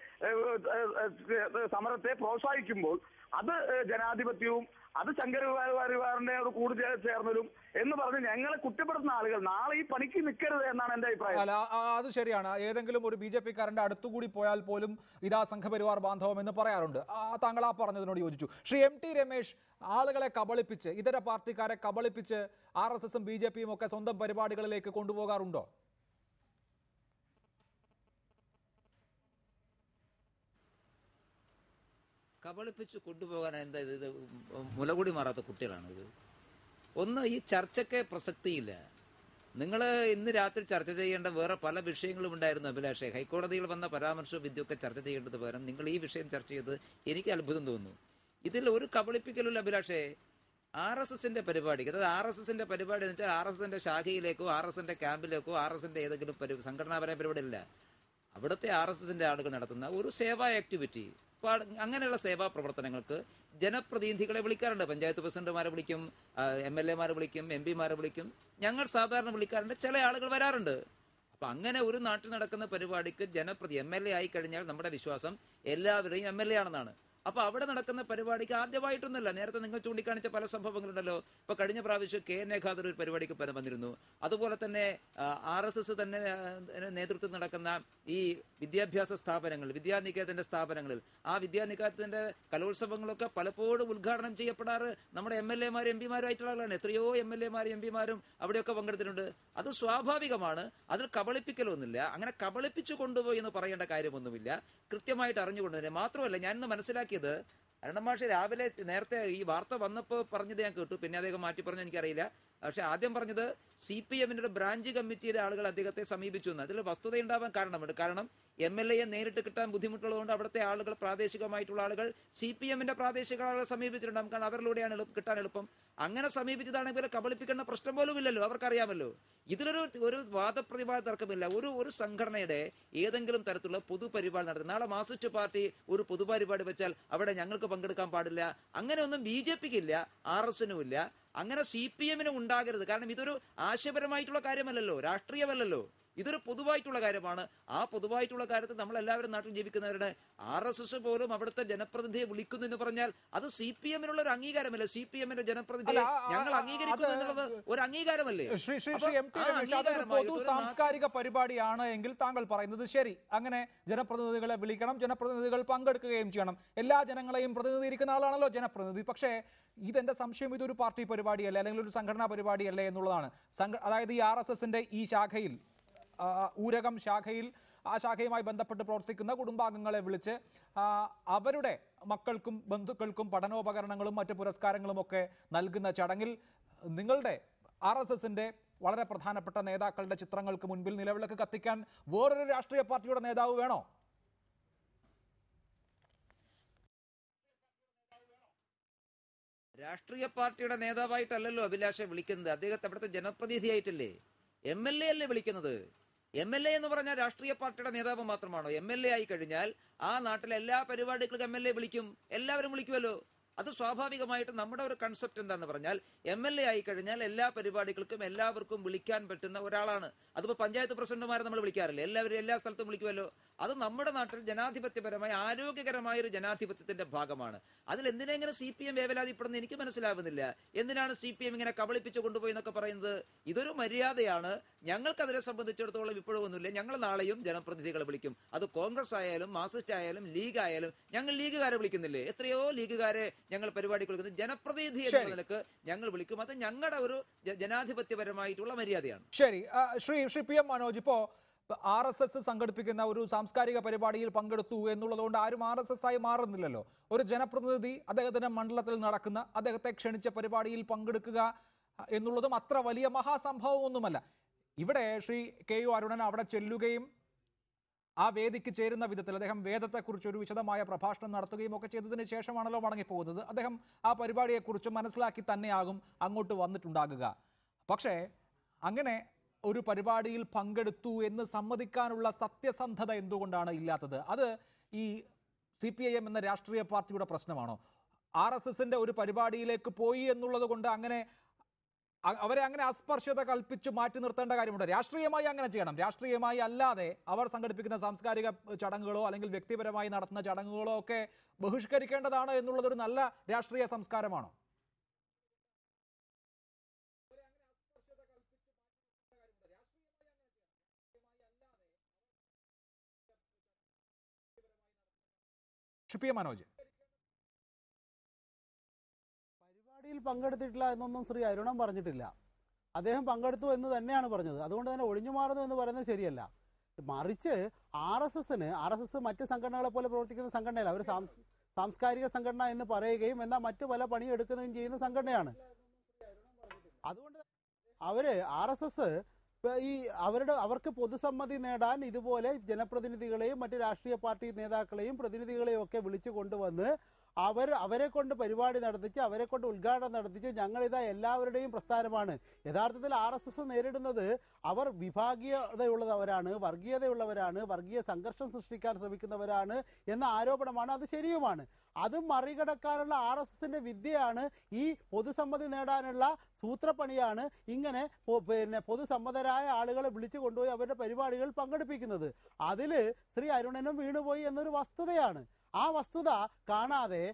സമരത്തെ പ്രോത്സാഹിക്കുമ്പോൾ അത് ജനാധിപത്യവും അത് ശങ്കരവാരിവാറിന്റെ കൂടി ചേർന്നതും എന്ന് പറഞ്ഞ് ഞങ്ങളെ കുറ്റപ്പെടുത്തുന്ന ആളുകൾ നാളെ ഈ പണിക്ക് നിൽക്കരുത് എന്നാണ് എന്റെ അഭിപ്രായം. അല്ല, അത് ശരിയാണ്. ഏതെങ്കിലും ഒരു BJP-കാരന്റെ അടുത്തുകൂടി പോയാൽ പോലും ഇതാ സംഘപരിവാർ ബാന്ധവം എന്ന് പറയാറുണ്ട്. താങ്കൾ ആ പറഞ്ഞതിനോട് യോജിച്ചു. ശ്രീ MT രമേശ്, ആളുകളെ കബളിപ്പിച്ച്, ഇതര പാർട്ടിക്കാരെ കബളിപ്പിച്ച് RSSും BJPയും ഒക്കെ സ്വന്തം പരിപാടികളിലേക്ക് കൊണ്ടുപോകാറുണ്ടോ? കബളിപ്പിച്ച് കൊണ്ടുപോകാൻ എന്താ ഇത്? മുലകൂടി മാറാത്ത കുട്ടികളാണ് ഇത്. ഒന്ന്, ഈ ചർച്ചയ്ക്ക് പ്രസക്തിയില്ല. നിങ്ങൾ ഇന്ന് രാത്രി ചർച്ച ചെയ്യേണ്ട വേറെ പല വിഷയങ്ങളും ഉണ്ടായിരുന്നു അഭിലാഷേ. ഹൈക്കോടതിയിൽ വന്ന പരാമർശവും വിദ്യൊക്കെ ചർച്ച ചെയ്യേണ്ടത് പകരം നിങ്ങൾ ഈ വിഷയം ചർച്ച ചെയ്ത് എനിക്ക് അത്ഭുതം തോന്നുന്നു. ഇതിൽ ഒരു കബളിപ്പിക്കലുള്ള അഭിലാഷേ. RSSന്റെ പരിപാടിക്ക്, അതായത് RSSന്റെ പരിപാടി എന്ന് വെച്ചാൽ RSSന്റെ ശാഖയിലേക്കോ RSSന്റെ ക്യാമ്പിലേക്കോ RSSന്റെ ഏതെങ്കിലും സംഘടനാപരമായ പരിപാടി അല്ല. അവിടുത്തെ RSSന്റെ ആളുകൾ നടത്തുന്ന ഒരു സേവാ ആക്ടിവിറ്റി. അങ്ങനെയുള്ള സേവാ പ്രവർത്തനങ്ങൾക്ക് ജനപ്രതിനിധികളെ വിളിക്കാറുണ്ട്. പഞ്ചായത്ത് പ്രസിഡന്റുമാരെ വിളിക്കും, MLA-മാരെ വിളിക്കും, MP-മാരെ വിളിക്കും. ഞങ്ങൾ സാധാരണ വിളിക്കാറുണ്ട്, ചില ആളുകൾ വരാറുണ്ട്. അപ്പൊ അങ്ങനെ ഒരു നാട്ടിൽ നടക്കുന്ന പരിപാടിക്ക് MLA ആയി കഴിഞ്ഞാൽ നമ്മുടെ വിശ്വാസം എല്ലാവരെയും MLA ആണെന്നാണ്. അപ്പൊ അവിടെ നടക്കുന്ന പരിപാടിക്ക് ആദ്യമായിട്ടൊന്നുമില്ല. നേരത്തെ നിങ്ങൾ ചൂണ്ടിക്കാണിച്ച പല സംഭവങ്ങളുണ്ടല്ലോ. ഇപ്പൊ കഴിഞ്ഞ പ്രാവശ്യം KN ഖാദർ ഒരു പരിപാടിക്ക് വന്നിരുന്നു. അതുപോലെ തന്നെ RSS തന്നെ നേതൃത്വം നടക്കുന്ന ഈ വിദ്യാഭ്യാസ സ്ഥാപനങ്ങൾ, വിദ്യാനികേതന്റെ സ്ഥാപനങ്ങളിൽ, ആ വിദ്യാനികേതന്റെ കലോത്സവങ്ങളൊക്കെ പലപ്പോഴും ഉദ്ഘാടനം ചെയ്യപ്പെടാറ് നമ്മുടെ MLA-മാരും MP-മാരും ആയിട്ടുള്ള ആളാണ്. എത്രയോ MLA-മാരും MP-മാരും അവിടെയൊക്കെ പങ്കെടുത്തിട്ടുണ്ട്. അത് സ്വാഭാവികമാണ്. അതിൽ കബളിപ്പിക്കലൊന്നുമില്ല. അങ്ങനെ കബളിപ്പിച്ചു കൊണ്ടുപോയി എന്ന് പറയേണ്ട കാര്യമൊന്നുമില്ല. കൃത്യമായിട്ട് അറിഞ്ഞുകൊണ്ട് തന്നെ. മാത്രമല്ല, ഞാനിന്ന് മനസ്സിലാക്കിയത്, അരുണമാഷ് രാവിലെ നേരത്തെ ഈ വാർത്ത വന്നപ്പോൾ പറഞ്ഞത് ഞാൻ കേട്ടു, പിന്നെ അദ്ദേഹം മാറ്റി പറഞ്ഞു എനിക്കറിയില്ല. പക്ഷെ ആദ്യം പറഞ്ഞത് CPM-ന്റെ ബ്രാഞ്ച് കമ്മിറ്റിയുടെ ആളുകൾ അദ്ദേഹത്തെ സമീപിച്ചു എന്ന്. അതിൽ വസ്തുതയുണ്ടാവാൻ കാരണമുണ്ട്. കാരണം MLA-യെ നേരിട്ട് കിട്ടാൻ ബുദ്ധിമുട്ടുള്ളതുകൊണ്ട് അവിടുത്തെ ആളുകൾ, പ്രാദേശികമായിട്ടുള്ള ആളുകൾ CPM-ന്റെ പ്രാദേശിക ആളുകളെ സമീപിച്ചിട്ടുണ്ടാകും. കാരണം അവരിലൂടെയാണ് കിട്ടാൻ എളുപ്പം. അങ്ങനെ സമീപിച്ചതാണെങ്കിൽ കബളിപ്പിക്കേണ്ട പ്രശ്നം പോലും ഇല്ലല്ലോ, അവർക്കറിയാമല്ലോ. ഇതിലൊരു വാദപ്രതിവാദ തർക്കമില്ല. ഒരു സംഘടനയുടെ ഏതെങ്കിലും തരത്തിലുള്ള പൊതുപരിപാടി നടത്തും. നാളെ മാർക്സിസ്റ്റ് പാർട്ടി ഒരു പൊതുപരിപാടി വെച്ചാൽ അവിടെ ഞങ്ങൾക്ക് പങ്കെടുക്കാൻ പാടില്ല, അങ്ങനെയൊന്നും BJP-ക്കില്ല, RS-നും ഇല്ല. അങ്ങനെ CPM-നും ഉണ്ടാകരുത്. കാരണം ഇതൊരു ആശയപരമായിട്ടുള്ള കാര്യമല്ലല്ലോ, രാഷ്ട്രീയമല്ലല്ലോ. ഇതൊരു പൊതുവായിട്ടുള്ള കാര്യമാണ്. ആ പൊതുവായിട്ടുള്ള കാര്യത്തിൽ നമ്മളെല്ലാവരും നാട്ടിൽ ജീവിക്കുന്നവരുടെ RSS പോലും അവിടുത്തെ ജനപ്രതിനിധിയെ വിളിക്കുന്നു എന്ന് പറഞ്ഞാൽ അത് CPM-നുള്ള ഒരു അംഗീകാരമല്ല. CPM-ന്റെ ജനപ്രതിനിധിയെ ഞങ്ങൾ അംഗീകരിക്കുന്നു എന്നുള്ളത് ഒരു അംഗീകാരമല്ലേ? പൊതു സാംസ്കാരിക പരിപാടിയാണ് എങ്കിൽ താങ്കൾ പറയുന്നത് ശരി. അങ്ങനെ ജനപ്രതിനിധികളെ വിളിക്കണം, ജനപ്രതിനിധികൾ പങ്കെടുക്കുകയും ചെയ്യണം. എല്ലാ ജനങ്ങളെയും പ്രതിനിധീകരിക്കുന്ന ആളാണല്ലോ ജനപ്രതിനിധി. പക്ഷേ ഇതെന്റെ സംശയം, ഇതൊരു പാർട്ടി പരിപാടിയല്ലേ, അല്ലെങ്കിൽ ഒരു സംഘടനാ പരിപാടിയല്ലേ എന്നുള്ളതാണ്. അതായത് ഈ RSSന്റെ ഈ ശാഖയിൽ, ഊരകം ശാഖയിൽ, ആ ശാഖയുമായി ബന്ധപ്പെട്ട് പ്രവർത്തിക്കുന്ന കുടുംബാംഗങ്ങളെ വിളിച്ച് അവരുടെ മക്കൾക്കും ബന്ധുക്കൾക്കും പഠനോപകരണങ്ങളും മറ്റ് പുരസ്കാരങ്ങളും ഒക്കെ നൽകുന്ന ചടങ്ങിൽ നിങ്ങളുടെ RSSന്റെ വളരെ പ്രധാനപ്പെട്ട നേതാക്കളുടെ ചിത്രങ്ങൾക്ക് മുൻപിൽ നിലവിളക്ക് കത്തിക്കാൻ വേറൊരു രാഷ്ട്രീയ പാർട്ടിയുടെ നേതാവ് വേണോ? രാഷ്ട്രീയ പാർട്ടിയുടെ നേതാവായിട്ടല്ലല്ലോ അഭിലാഷെ വിളിക്കുന്നത്. അദ്ദേഹത്തെ അവിടുത്തെ ജനപ്രതിനിധിയായിട്ടല്ലേ, MLA അല്ലേ വിളിക്കുന്നത്. MLA എന്ന് പറഞ്ഞാൽ രാഷ്ട്രീയ പാർട്ടിയുടെ നേതാവ് മാത്രമാണോ? MLA ആയി കഴിഞ്ഞാൽ ആ നാട്ടിലെ എല്ലാ പരിപാടികൾക്കും MLA വിളിക്കും, എല്ലാവരും വിളിക്കുമല്ലോ. അത് സ്വാഭാവികമായിട്ട് നമ്മുടെ ഒരു കൺസെപ്റ്റ് എന്താന്ന് പറഞ്ഞാൽ MLA ആയി കഴിഞ്ഞാൽ എല്ലാ പരിപാടികൾക്കും എല്ലാവർക്കും വിളിക്കാൻ പറ്റുന്ന ഒരാളാണ്. അതിപ്പോൾ പഞ്ചായത്ത് പ്രസിഡന്റുമാരെ നമ്മൾ വിളിക്കാറില്ലേ, എല്ലാവരും എല്ലാ സ്ഥലത്തും വിളിക്കുമല്ലോ. അത് നമ്മുടെ നാട്ടിൽ ജനാധിപത്യപരമായ ആരോഗ്യകരമായ ഒരു ജനാധിപത്യത്തിന്റെ ഭാഗമാണ്. അതിൽ എന്തിനെങ്ങനെ CPM വേവലാതിപ്പെടുന്നത് എനിക്ക് മനസ്സിലാവുന്നില്ല. എന്തിനാണ് CPM ഇങ്ങനെ കബളിപ്പിച്ചു കൊണ്ടുപോയി എന്നൊക്കെ പറയുന്നത്? ഇതൊരു മര്യാദയാണ്. ഞങ്ങൾക്ക് അതിനെ സംബന്ധിച്ചിടത്തോളം ഇപ്പോഴും ഒന്നുമില്ല. ഞങ്ങൾ നാളെയും ജനപ്രതിനിധികളെ വിളിക്കും. അത് കോൺഗ്രസ് ആയാലും മാർക്സിസ്റ്റ് ആയാലും ലീഗ് ആയാലും. ഞങ്ങൾ ലീഗുകാരെ വിളിക്കുന്നില്ലേ? എത്രയോ ലീഗുകാരെ ഞങ്ങൾ പരിപാടി കൊടുക്കുന്നത് ജനപ്രതിനിധി എന്ന നിലക്ക് ഞങ്ങൾ വിളിക്കും. അത് ഞങ്ങളുടെ ഒരു ജനാധിപത്യപരമായിട്ടുള്ള മര്യാദയാണ്. ശരി, ശ്രീ PM മനോജ്, ഇപ്പോ RSS സംഘടിപ്പിക്കുന്ന ഒരു സാംസ്കാരിക പരിപാടിയിൽ പങ്കെടുത്തു എന്നുള്ളതുകൊണ്ട് ആരും RSS ആയി മാറുന്നില്ലല്ലോ. ഒരു ജനപ്രതിനിധി അദ്ദേഹത്തിന്റെ മണ്ഡലത്തിൽ നടക്കുന്ന, അദ്ദേഹത്തെ ക്ഷണിച്ച പരിപാടിയിൽ പങ്കെടുക്കുക എന്നുള്ളതും അത്ര വലിയ മഹാസംഭവമൊന്നുമല്ല. ഇവിടെ ശ്രീ KU അരുണൻ അവിടെ ചെല്ലുകയും ആ വേദിക്ക് ചേരുന്ന വിധത്തിൽ അദ്ദേഹം വേദത്തെക്കുറിച്ച് ഒരു വിശദമായ പ്രഭാഷണം നടത്തുകയും ഒക്കെ ചെയ്തതിന് ശേഷമാണല്ലോ മടങ്ങിപ്പോകുന്നത്. അദ്ദേഹം ആ പരിപാടിയെക്കുറിച്ച് മനസ്സിലാക്കി തന്നെയാകും അങ്ങോട്ട് വന്നിട്ടുണ്ടാകുക. പക്ഷേ അങ്ങനെ ഒരു പരിപാടിയിൽ പങ്കെടുത്തു എന്ന് സമ്മതിക്കാനുള്ള സത്യസന്ധത എന്തുകൊണ്ടാണ് ഇല്ലാത്തത്? അത് ഈ CPIM എന്ന രാഷ്ട്രീയ പാർട്ടിയുടെ പ്രശ്നമാണോ? RSSന്റെ ഒരു പരിപാടിയിലേക്ക് പോയി എന്നുള്ളത് കൊണ്ട് അങ്ങനെ അവരെ അങ്ങനെ അസ്പർശ്യത കൽപ്പിച്ച് മാറ്റി നിർത്തേണ്ട കാര്യമുണ്ട്? രാഷ്ട്രീയമായി അങ്ങനെ ചെയ്യണം. രാഷ്ട്രീയമായി അല്ലാതെ അവർ സംഘടിപ്പിക്കുന്ന സാംസ്കാരിക ചടങ്ങുകളോ അല്ലെങ്കിൽ വ്യക്തിപരമായി നടത്തുന്ന ചടങ്ങുകളോ ഒക്കെ ബഹിഷ്കരിക്കേണ്ടതാണ് എന്നുള്ളതൊരു നല്ല രാഷ്ട്രീയ സംസ്കാരമാണോ? മനോജ്, പരിപാടിയിൽ പങ്കെടുത്തിട്ടില്ല എന്നൊന്നും ശ്രീ അരുണൻ പറഞ്ഞിട്ടില്ല. അദ്ദേഹം പങ്കെടുത്തു എന്ന് തന്നെയാണ് പറഞ്ഞത്. അതുകൊണ്ട് തന്നെ ഒഴിഞ്ഞു മാറുന്നു എന്ന് പറയുന്നത് ശരിയല്ല. മറിച്ച് RSS മറ്റ് സംഘടനകളെ പോലെ പ്രവർത്തിക്കുന്ന സംഘടനയല്ല. അവർ സാംസ്കാരിക സംഘടന എന്ന് പറയുകയും എന്നാൽ മറ്റു പല പണിയെടുക്കുകയും ചെയ്യുന്ന സംഘടനയാണ്. അതുകൊണ്ട് RSS അവർക്ക് പൊതുസമ്മതി നേടാൻ ഇതുപോലെ ജനപ്രതിനിധികളെയും മറ്റ് രാഷ്ട്രീയ പാർട്ടി നേതാക്കളെയും പ്രതിനിധികളെയും ഒക്കെ വിളിച്ചു കൊണ്ടുവന്ന് അവരെ കൊണ്ട് പരിപാടി നടത്തിച്ച് അവരെ കൊണ്ട് ഉദ്ഘാടനം നടത്തിച്ച് ഞങ്ങളിതാ എല്ലാവരുടെയും പ്രസ്ഥാനമാണ്. യഥാർത്ഥത്തിൽ RSS നേരിടുന്നത് അവർ വിഭാഗീയതയുള്ളവരാണ്, വർഗീയതയുള്ളവരാണ്, വർഗീയ സംഘർഷം സൃഷ്ടിക്കാൻ ശ്രമിക്കുന്നവരാണ് എന്ന ആരോപണമാണ്. അത് ശരിയുമാണ്. അത് മറികടക്കാനുള്ള RSSന്റെ വിദ്യയാണ് ഈ പൊതുസമ്മതി നേടാനുള്ള സൂത്രപ്പണിയാണ് ഇങ്ങനെ പൊതുസമ്മതരായ ആളുകളെ വിളിച്ചു കൊണ്ടുപോയി അവരുടെ പരിപാടികൾ പങ്കെടുപ്പിക്കുന്നത്. അതിൽ ശ്രീ അരുണനും വീണുപോയി എന്നൊരു വസ്തുതയാണ്. ആ വസ്തുത കാണാതെ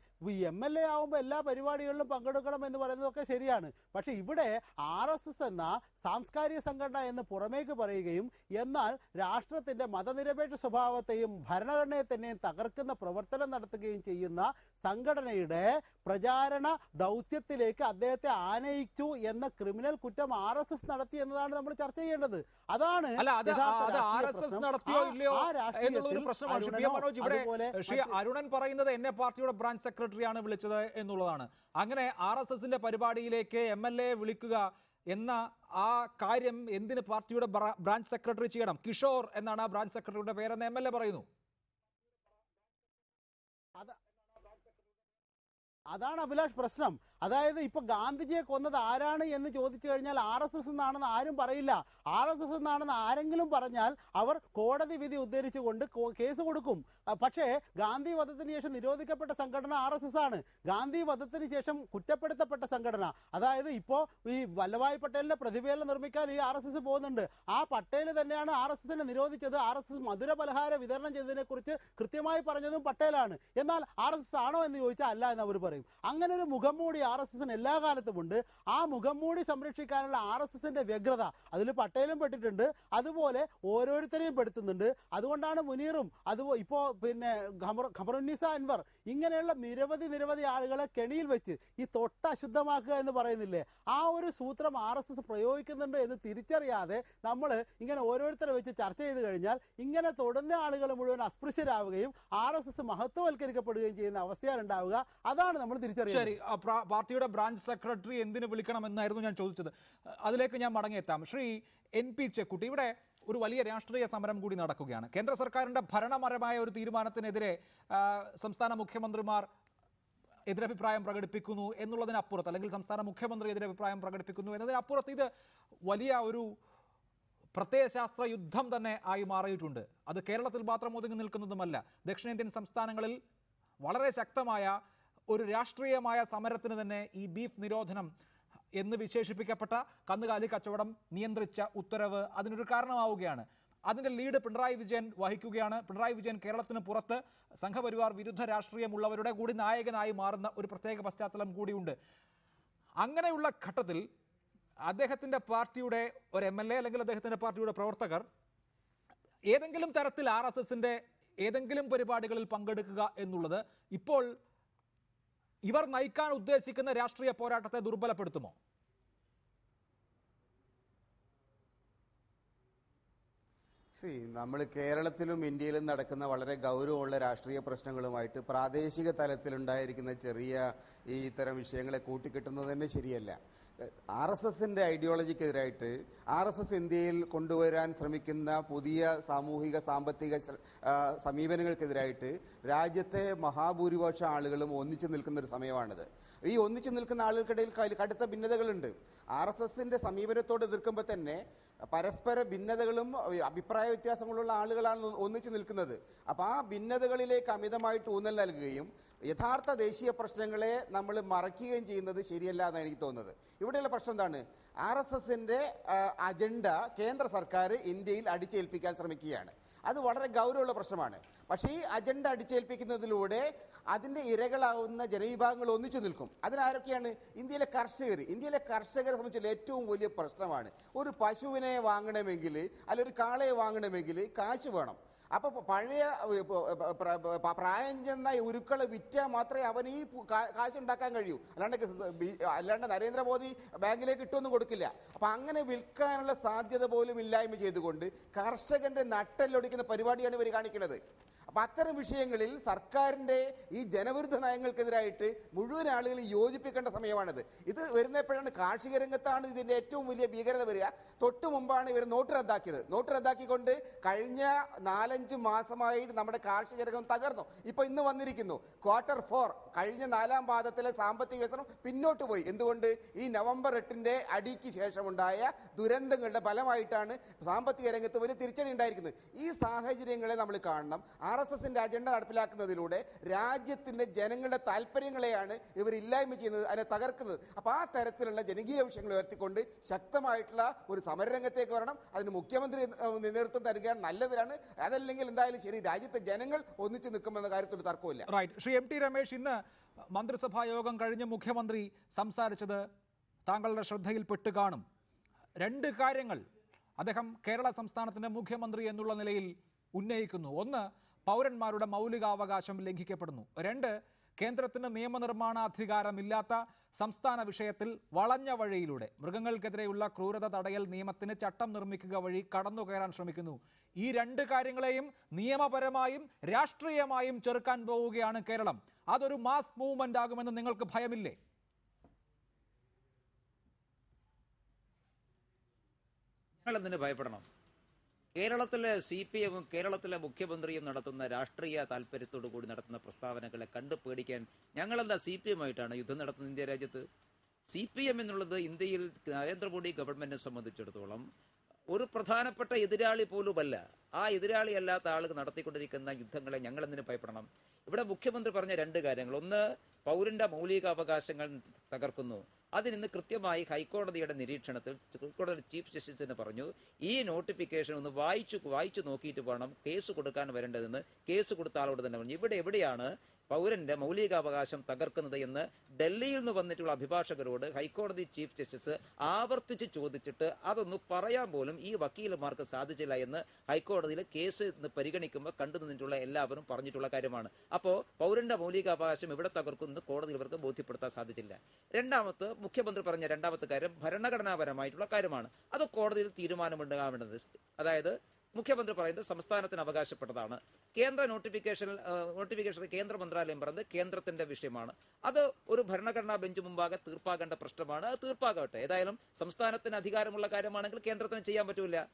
MLA ആവുമ്പോൾ എല്ലാ പരിപാടികളിലും പങ്കെടുക്കണം എന്ന് പറയുന്നതൊക്കെ ശരിയാണ്. പക്ഷെ ഇവിടെ RSS എന്ന സാംസ്കാരിക സംഘടന എന്ന് പുറമേക്ക് പറയുകയും എന്നാൽ രാഷ്ട്രത്തിന്റെ മതനിരപേക്ഷ സ്വഭാവത്തെയും ഭരണഘടനയെ തന്നെയും തകർക്കുന്ന പ്രവർത്തനം നടത്തുകയും ചെയ്യുന്ന സംഘടനയുടെ പ്രചാരണ ദൗത്യത്തിലേക്ക് അദ്ദേഹത്തെ ആനയിച്ചു എന്ന ക്രിമിനൽ കുറ്റം RSS നടത്തി എന്നതാണ് നമ്മൾ ചർച്ച ചെയ്യേണ്ടത്. അതാണ് അരുണൻ പറയുന്നത് എന്നെ പാർട്ടിയുടെ ബ്രാഞ്ച് സെക്രട്ടറിയാണ് വിളിച്ചത് എന്നുള്ളതാണ്. അങ്ങനെ RSSന്റെ പരിപാടിയിലേക്ക് MLA വിളിക്കുക എന്ന ആ കാര്യം എന്തിന് പാർട്ടിയുടെ ബ്രാഞ്ച് സെക്രട്ടറി ചെയ്യണം? കിഷോർ എന്നാണ് ആ ബ്രാഞ്ച് സെക്രട്ടറിയുടെ പേരെന്ന് MLA പറയുന്നു. അതാണ് അഭിലാഷ് പ്രശ്നം. അതായത് ഇപ്പൊ ഗാന്ധിജിയെ കൊന്നത് ആരാണ് എന്ന് ചോദിച്ചു കഴിഞ്ഞാൽ RSS എന്നാണെന്ന് ആരും പറയില്ല. RSS എന്നാണെന്ന് ആരെങ്കിലും പറഞ്ഞാൽ അവർ കോടതി വിധി ഉദ്ധരിച്ചുകൊണ്ട് കേസ് കൊടുക്കും. പക്ഷേ ഗാന്ധി വധത്തിന് ശേഷം നിരോധിക്കപ്പെട്ട സംഘടന RSS ആണ്. ഗാന്ധി വധത്തിന് ശേഷം കുറ്റപ്പെടുത്തപ്പെട്ട സംഘടന. അതായത് ഇപ്പോ ഈ വല്ലഭായ് പട്ടേലിന്റെ പ്രതിമേല നിർമ്മിക്കാൻ ഈ RSS പോകുന്നുണ്ട്. ആ പട്ടേൽ തന്നെയാണ് RSSനെ നിരോധിച്ചത്. RSS മധുര പലഹാര വിതരണം ചെയ്തതിനെ കുറിച്ച് കൃത്യമായി പറഞ്ഞതും പട്ടേലാണ്. എന്നാൽ RSS ആണോ എന്ന് ചോദിച്ചാൽ അല്ല എന്ന് അവർ പറയും. അങ്ങനെ ഒരു മുഖംമൂടി RSSന് എല്ലാ കാലത്തും ഉണ്ട്. ആ മുഖംമൂടി സംരക്ഷിക്കാനുള്ള RSSന്റെ വ്യഗ്രത അതിൽ പട്ടേലും പെട്ടിട്ടുണ്ട്, അതുപോലെ ഓരോരുത്തരെയും പെടുത്തുന്നുണ്ട്. അതുകൊണ്ടാണ് മുനീറും അതുപോലെ ഇപ്പോ ഖമറുന്നിസ അൻവർ ഇങ്ങനെയുള്ള നിരവധി ആളുകളെ കെണിയിൽ വെച്ച് ഈ തൊട്ട് അശുദ്ധമാക്കുക എന്ന് പറയുന്നില്ലേ, ആ ഒരു സൂത്രം RSS പ്രയോഗിക്കുന്നുണ്ട് എന്ന് തിരിച്ചറിയാതെ നമ്മൾ ഇങ്ങനെ ഓരോരുത്തരെ വെച്ച് ചർച്ച ചെയ്ത് കഴിഞ്ഞാൽ ഇങ്ങനെ തൊടുന്ന ആളുകൾ മുഴുവൻ അസ്പൃശ്യരാവുകയും RSS മഹത്വവൽക്കരിക്കപ്പെടുകയും ചെയ്യുന്ന അവസ്ഥയാണ് ഉണ്ടാവുക. അതാണ് നമ്മൾ തിരിച്ചറിയുന്നത്. പാർട്ടിയുടെ ബ്രാഞ്ച് സെക്രട്ടറി എന്തിനു വിളിക്കണം എന്നായിരുന്നു ഞാൻ ചോദിച്ചത്. അതിലേക്ക് ഞാൻ മടങ്ങിയെത്താം. ശ്രീ NP ചെക്കുട്ടി, ഇവിടെ ഒരു വലിയ രാഷ്ട്രീയ സമരം കൂടി നടക്കുകയാണ്. കേന്ദ്ര സർക്കാരിന്റെ ഭരണപരമായ ഒരു തീരുമാനത്തിനെതിരെ സംസ്ഥാന മുഖ്യമന്ത്രിമാർ എതിരഭിപ്രായം പ്രകടിപ്പിക്കുന്നു എന്നുള്ളതിനപ്പുറത്ത്, അല്ലെങ്കിൽ സംസ്ഥാന മുഖ്യമന്ത്രി എതിരഭിപ്രായം പ്രകടിപ്പിക്കുന്നു എന്നതിനപ്പുറത്ത് ഇത് വലിയ ഒരു പ്രത്യയശാസ്ത്ര യുദ്ധം തന്നെ ആയി മാറിയിട്ടുണ്ട്. അത് കേരളത്തിൽ മാത്രം ഒതുങ്ങി നിൽക്കുന്നതുമല്ല. ദക്ഷിണേന്ത്യൻ സംസ്ഥാനങ്ങളിൽ വളരെ ശക്തമായ ഒരു രാഷ്ട്രീയമായ സമരത്തിന് തന്നെ ഈ ബീഫ് നിരോധനം എന്ന് വിശേഷിപ്പിക്കപ്പെട്ട കന്നുകാലി കച്ചവടം നിയന്ത്രിച്ച ഉത്തരവ് അതിനൊരു കാരണമാവുകയാണ്. അതിൻ്റെ ലീഡ് പിണറായി വിജയൻ വഹിക്കുകയാണ്. പിണറായി വിജയൻ കേരളത്തിന് പുറത്ത് സംഘപരിവാർ വിരുദ്ധ രാഷ്ട്രീയമുള്ളവരുടെ കൂടി നായകനായി മാറുന്ന ഒരു പ്രത്യേക പശ്ചാത്തലം കൂടിയുണ്ട്. അങ്ങനെയുള്ള ഘട്ടത്തിൽ അദ്ദേഹത്തിൻ്റെ പാർട്ടിയുടെ ഒരു MLA അല്ലെങ്കിൽ അദ്ദേഹത്തിൻ്റെ പാർട്ടിയുടെ പ്രവർത്തകർ ഏതെങ്കിലും തരത്തിൽ RSSന്റെ ഏതെങ്കിലും പരിപാടികളിൽ പങ്കെടുക്കുക എന്നുള്ളത് ഇപ്പോൾ ഇവർ നയിക്കാൻ ഉദ്ദേശിക്കുന്ന രാഷ്ട്രീയ പോരാട്ടത്തെ ദുർബലപ്പെടുത്തുമോ? നമ്മൾ കേരളത്തിലും ഇന്ത്യയിലും നടക്കുന്ന വളരെ ഗൗരവമുള്ള രാഷ്ട്രീയ പ്രശ്നങ്ങളുമായിട്ട് പ്രാദേശിക തലത്തിലുണ്ടായിരിക്കുന്ന ചെറിയ ഈ ഇത്തരം വിഷയങ്ങളെ കൂട്ടിക്കെട്ടുന്നത് തന്നെ ശരിയല്ല. RSSന്റെ ഐഡിയോളജിക്കെതിരായിട്ട് RSS ഇന്ത്യയിൽ കൊണ്ടുവരാൻ ശ്രമിക്കുന്ന പുതിയ സാമൂഹിക സാമ്പത്തിക സമീപനങ്ങൾക്കെതിരായിട്ട് രാജ്യത്തെ മഹാഭൂരിപക്ഷ ആളുകളും ഒന്നിച്ചു നിൽക്കുന്ന ഒരു സമയമാണിത്. ഈ ഒന്നിച്ചു നിൽക്കുന്ന ആളുകൾക്കിടയിൽ കടുത്ത ഭിന്നതകളുണ്ട്. RSSന്റെ സമീപനത്തോട് എതിർക്കുമ്പോൾ തന്നെ പരസ്പര ഭിന്നതകളും അഭിപ്രായ വ്യത്യാസങ്ങളുള്ള ആളുകളാണ് ഒന്നിച്ചു നിൽക്കുന്നത്. അപ്പോൾ ആ ഭിന്നതകളിലേക്ക് അമിതമായിട്ട് ഊന്നൽ നൽകുകയും യഥാർത്ഥ ദേശീയ പ്രശ്നങ്ങളെ നമ്മൾ മറയ്ക്കുകയും ചെയ്യുന്നത് ശരിയല്ല എന്നാണ് എനിക്ക് തോന്നുന്നത്. ഇവിടെയുള്ള പ്രശ്നം എന്താണ്? RSSന്റെ അജണ്ട കേന്ദ്ര സർക്കാർ ഇന്ത്യയിൽ അടിച്ചേൽപ്പിക്കാൻ ശ്രമിക്കുകയാണ്. അത് വളരെ ഗൗരവമുള്ള പ്രശ്നമാണ്. പക്ഷേ ഈ അജണ്ട അടിച്ചേൽപ്പിക്കുന്നതിലൂടെ അതിൻ്റെ ഇരകളാവുന്ന ജനവിഭാഗങ്ങൾ ഒന്നിച്ചു നിൽക്കും. അതിനാരൊക്കെയാണ്? ഇന്ത്യയിലെ കർഷകരെ സംബന്ധിച്ചുള്ള ഏറ്റവും വലിയ പ്രശ്നമാണ്. ഒരു പശുവിനെ വാങ്ങണമെങ്കിൽ അല്ലെങ്കിൽ ഒരു കാളയെ വാങ്ങണമെങ്കിൽ കാശ് വേണം. അപ്പോൾ പഴയ പ്രായം ചെന്ന ഉരുക്കളെ വിറ്റാൽ മാത്രമേ അവൻ ഈ കാശ് ഉണ്ടാക്കാൻ കഴിയൂ. അല്ലാണ്ട് നരേന്ദ്രമോദി ബാങ്കിലേക്ക് ഇട്ടൊന്നും കൊടുക്കില്ല. അപ്പം അങ്ങനെ വിൽക്കാനുള്ള സാധ്യത പോലും ഇല്ലായ്മ ചെയ്തുകൊണ്ട് കർഷകന്റെ നട്ടെല്ലൊടിക്കുന്ന പരിപാടിയാണ് ഇവർ കാണിക്കുന്നത്. അപ്പം അത്തരം വിഷയങ്ങളിൽ സർക്കാരിൻ്റെ ഈ ജനവിരുദ്ധ നയങ്ങൾക്കെതിരായിട്ട് മുഴുവൻ ആളുകൾ യോജിപ്പിക്കേണ്ട സമയമാണിത്. ഇത് വരുന്നപ്പോഴാണ് കാർഷിക രംഗത്താണ് ഇതിൻ്റെ ഏറ്റവും വലിയ ഭീകരത വരിക. തൊട്ടു മുമ്പാണ് ഇവർ നോട്ട് റദ്ദാക്കിയത്. നോട്ട് റദ്ദാക്കിക്കൊണ്ട് കഴിഞ്ഞ 4-5 മാസമായി നമ്മുടെ കാർഷിക രംഗം തകർന്നു. ഇപ്പോൾ ഇന്ന് വന്നിരിക്കുന്നു Q4 കഴിഞ്ഞ 4ാം പാദത്തിലെ സാമ്പത്തിക വികസനം പിന്നോട്ട് പോയി. എന്തുകൊണ്ട്? ഈ November 8 അടിക്ക് ശേഷമുണ്ടായ ദുരന്തങ്ങളുടെ ഫലമായിട്ടാണ് സാമ്പത്തിക രംഗത്ത് വലിയ തിരിച്ചടി ഉണ്ടായിരിക്കുന്നത്. ഈ സാഹചര്യങ്ങളെ നമ്മൾ കാണണം. RSSന്റെ അജണ്ട നടപ്പിലാക്കുന്നതിലൂടെ രാജ്യത്തിന്റെ ജനങ്ങളുടെ താല്പര്യങ്ങളെയാണ് ഇവർ ഇല്ലായ്മ ചെയ്യുന്നത്, അതിനെ തകർക്കുന്നത്. അപ്പോൾ ആ തരത്തിലുള്ള ജനകീയ വിഷയങ്ങൾ ഉയർത്തിക്കൊണ്ട് ശക്തമായിട്ടുള്ള ഒരു സമരരംഗത്തേക്ക് വരണം. അതിന് മുഖ്യമന്ത്രി നേതൃത്വം തരികയാണ് നല്ലതിലാണ്. അതല്ലെങ്കിൽ എന്തായാലും ശരി, രാജ്യത്തെ ജനങ്ങൾ ഒന്നിച്ചു നിൽക്കുമെന്ന കാര്യത്തിൽ തർക്കമില്ല. റൈറ്റ്. ശ്രീ MT രമേശ്, ഇന്ന് മന്ത്രിസഭാ യോഗം കഴിഞ്ഞ് മുഖ്യമന്ത്രി സംസാരിച്ചത് താങ്കളുടെ ശ്രദ്ധയിൽപ്പെട്ട് കാണും. 2 കാര്യങ്ങൾ അദ്ദേഹം കേരള സംസ്ഥാനത്തിന്റെ മുഖ്യമന്ത്രി എന്നുള്ള നിലയിൽ ഉന്നയിക്കുന്നു. ഒന്ന്, പൗരന്മാരുടെ മൗലികാവകാശം ലംഘിക്കപ്പെടുന്നു. 2, കേന്ദ്രത്തിന് നിയമനിർമ്മാണ അധികാരമില്ലാത്ത സംസ്ഥാന വിഷയത്തിൽ വളഞ്ഞ വഴിയിലൂടെ മൃഗങ്ങൾക്കെതിരെയുള്ള ക്രൂരത തടയൽ നിയമത്തിന് ചട്ടം നിർമ്മിക്കുക വഴി കടന്നുകയറാൻ ശ്രമിക്കുന്നു. ഈ 2 കാര്യങ്ങളെയും നിയമപരമായും രാഷ്ട്രീയമായും ചെറുക്കാൻ പോവുകയാണ് കേരളം. അതൊരു മാസ് മൂവ്മെന്റ് ആകുമെന്ന് നിങ്ങൾക്ക് ഭയമില്ലേ? ഞങ്ങളെന്തിനു ഭയപ്പെടണം? കേരളത്തിലെ CPM-ഉം കേരളത്തിലെ മുഖ്യമന്ത്രിയും നടത്തുന്ന രാഷ്ട്രീയ താല്പര്യത്തോടു കൂടി നടത്തുന്ന പ്രസ്താവനകളെ കണ്ടു പേടിക്കാൻ ഞങ്ങളെന്താ CPM ആയിട്ടാണ് യുദ്ധം നടത്തുന്നത് ഇന്ത്യ രാജ്യത്ത്? CPM എന്നുള്ളത് ഇന്ത്യയിൽ നരേന്ദ്രമോദി ഗവൺമെന്റിനെ സംബന്ധിച്ചിടത്തോളം ഒരു പ്രധാനപ്പെട്ട എതിരാളി പോലുമല്ല. ആ എതിരാളി അല്ലാത്ത ആളുകൾ നടത്തിക്കൊണ്ടിരിക്കുന്ന യുദ്ധങ്ങളെ ഞങ്ങൾ എന്തിനു ഭയപ്പെടണം? ഇവിടെ മുഖ്യമന്ത്രി പറഞ്ഞ 2 കാര്യങ്ങൾ. ഒന്ന്, പൗരന്റെ മൗലികാവകാശങ്ങൾ തകർക്കുന്നു. അതിനിന്ന് കൃത്യമായി ഹൈക്കോടതിയുടെ നിരീക്ഷണത്തിൽ ഹൈക്കോടതി ചീഫ് ജസ്റ്റിസിന് പറഞ്ഞു, ഈ നോട്ടിഫിക്കേഷൻ ഒന്ന് വായിച്ചു നോക്കിയിട്ട് വേണം കേസ് കൊടുക്കാൻ വരേണ്ടതെന്ന് കേസ് കൊടുത്ത ആളോട് തന്നെ പറഞ്ഞു. ഇവിടെ എവിടെയാണ് പൗരന്റെ മൗലികാവകാശം തകർക്കുന്നത് എന്ന് ഡൽഹിയിൽ നിന്ന് വന്നിട്ടുള്ള അഭിഭാഷകരോട് ഹൈക്കോടതി ചീഫ് ജസ്റ്റിസ് ആവർത്തിച്ച് ചോദിച്ചിട്ട് അതൊന്ന് പറയാൻ പോലും ഈ വക്കീലന്മാർക്ക് സാധിച്ചില്ല എന്ന് ഹൈക്കോടതിയിലെ കേസ് പരിഗണിക്കുമ്പോൾ കണ്ടു നിന്നിട്ടുള്ള എല്ലാവരും പറഞ്ഞിട്ടുള്ള കാര്യമാണ്. അപ്പോൾ പൗരന്റെ മൗലികാവകാശം ഇവിടെ തകർക്കുന്നത് കോടതിയിൽ ഇവർക്ക് ബോധ്യപ്പെടുത്താൻ സാധിച്ചില്ല. രണ്ടാമത്തെ മുഖ്യമന്ത്രി പറഞ്ഞ 2ാമത്തെ കാര്യം ഭരണഘടനാപരമായിട്ടുള്ള കാര്യമാണ്. അത് കോടതിയിൽ തീരുമാനമുണ്ടാകേണ്ടത്. അതായത് മുഖ്യമന്ത്രി പറയുന്നത് സംസ്ഥാനത്തിന് അവകാശപ്പെട്ടതാണ്. കേന്ദ്ര നോട്ടിഫിക്കേഷൻ കേന്ദ്ര മന്ത്രാലയം പറയുന്നത് കേന്ദ്രത്തിന്റെ വിഷയമാണ്. അത് ഒരു ഭരണഘടനാ ബെഞ്ച് മുമ്പാകെ തീർപ്പാകേണ്ട പ്രശ്നമാണ്. അത് തീർപ്പാകട്ടെ. ഏതായാലും സംസ്ഥാനത്തിന് അധികാരമുള്ള കാര്യമാണെങ്കിൽ കേന്ദ്രത്തിന് ചെയ്യാൻ പറ്റൂല.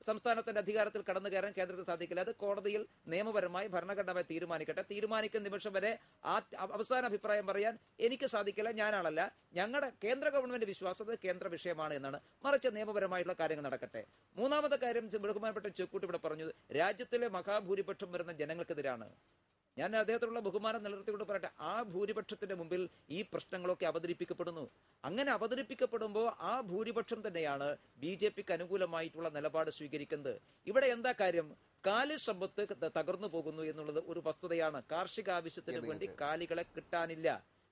സംസ്ഥാനത്തിന്റെ അധികാരത്തിൽ കടന്നു കയറാൻ കേന്ദ്രത്തിന് സാധിക്കില്ല. അത് കോടതിയിൽ നിയമപരമായി ഭരണഘടനമായി തീരുമാനിക്കട്ടെ. തീരുമാനിക്കുന്ന നിമിഷം വരെ ആ അവസാന അഭിപ്രായം പറയാൻ എനിക്ക് സാധിക്കില്ല, ഞാനാളല്ല. ഞങ്ങളുടെ കേന്ദ്ര ഗവൺമെന്റ് വിശ്വാസം കേന്ദ്ര വിഷയമാണ് എന്നാണ്. മറിച്ച് നിയമപരമായിട്ടുള്ള കാര്യങ്ങൾ നടക്കട്ടെ. 3ാമത്തെ കാര്യം ബഹുമാനപ്പെട്ട ചെക്കൂട്ടി ഇവിടെ പറഞ്ഞു, രാജ്യത്തിലെ മഹാഭൂരിപക്ഷം വരുന്ന ജനങ്ങൾക്കെതിരാണ്. ഞാൻ അദ്ദേഹത്തിനുള്ള ബഹുമാനം നിലനിർത്തിക്കൊണ്ട് പറയട്ടെ, ആ ഭൂരിപക്ഷത്തിന്റെ മുമ്പിൽ ഈ പ്രശ്നങ്ങളൊക്കെ അവതരിപ്പിക്കപ്പെടുന്നു. അങ്ങനെ അവതരിപ്പിക്കപ്പെടുമ്പോൾ ആ ഭൂരിപക്ഷം തന്നെയാണ് BJPക്ക് അനുകൂലമായിട്ടുള്ള നിലപാട് സ്വീകരിക്കുന്നത്. ഇവിടെ എന്താ കാര്യം? കാലി സമ്പത്ത് തകർന്നു പോകുന്നു എന്നുള്ളത് ഒരു വസ്തുതയാണ്. കാർഷിക ആവശ്യത്തിന് വേണ്ടി കാലികളെ കിട്ടാനില്ല.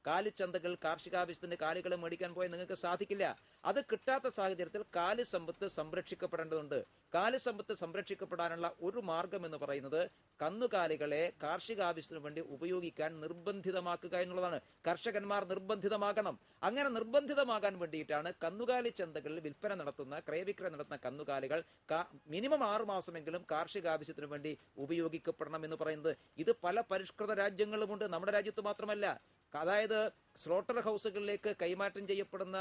കാലിച്ചന്തകൾ കാർഷികാവശ്യത്തിന് കാലികളെ മേടിക്കാൻ പോയാൽ നിങ്ങൾക്ക് സാധിക്കില്ല. അത് കിട്ടാത്ത സാഹചര്യത്തിൽ കാലി സമ്പത്ത് സംരക്ഷിക്കപ്പെടേണ്ടതുണ്ട്. കാലി സമ്പത്ത് സംരക്ഷിക്കപ്പെടാനുള്ള ഒരു മാർഗം എന്ന് പറയുന്നത് കന്നുകാലികളെ കാർഷിക ആവശ്യത്തിന് വേണ്ടി ഉപയോഗിക്കാൻ നിർബന്ധിതമാക്കുക എന്നുള്ളതാണ്. കർഷകന്മാർ നിർബന്ധിതമാകണം. അങ്ങനെ നിർബന്ധിതമാകാൻ വേണ്ടിയിട്ടാണ് കന്നുകാലി ചന്തകളിൽ വിൽപ്പന നടത്തുന്ന ക്രയവിക്രയം നടത്തുന്ന കന്നുകാലികൾ മിനിമം 6 മാസമെങ്കിലും കാർഷിക ആവശ്യത്തിന് വേണ്ടി ഉപയോഗിക്കപ്പെടണം എന്ന് പറയുന്നത്. ഇത് പല പരിഷ്കൃത രാജ്യങ്ങളുമുണ്ട്, നമ്മുടെ രാജ്യത്ത് മാത്രമല്ല. അതായത് സ്ലോട്ടർ ഹൗസുകളിലേക്ക് കൈമാറ്റം ചെയ്യപ്പെടുന്ന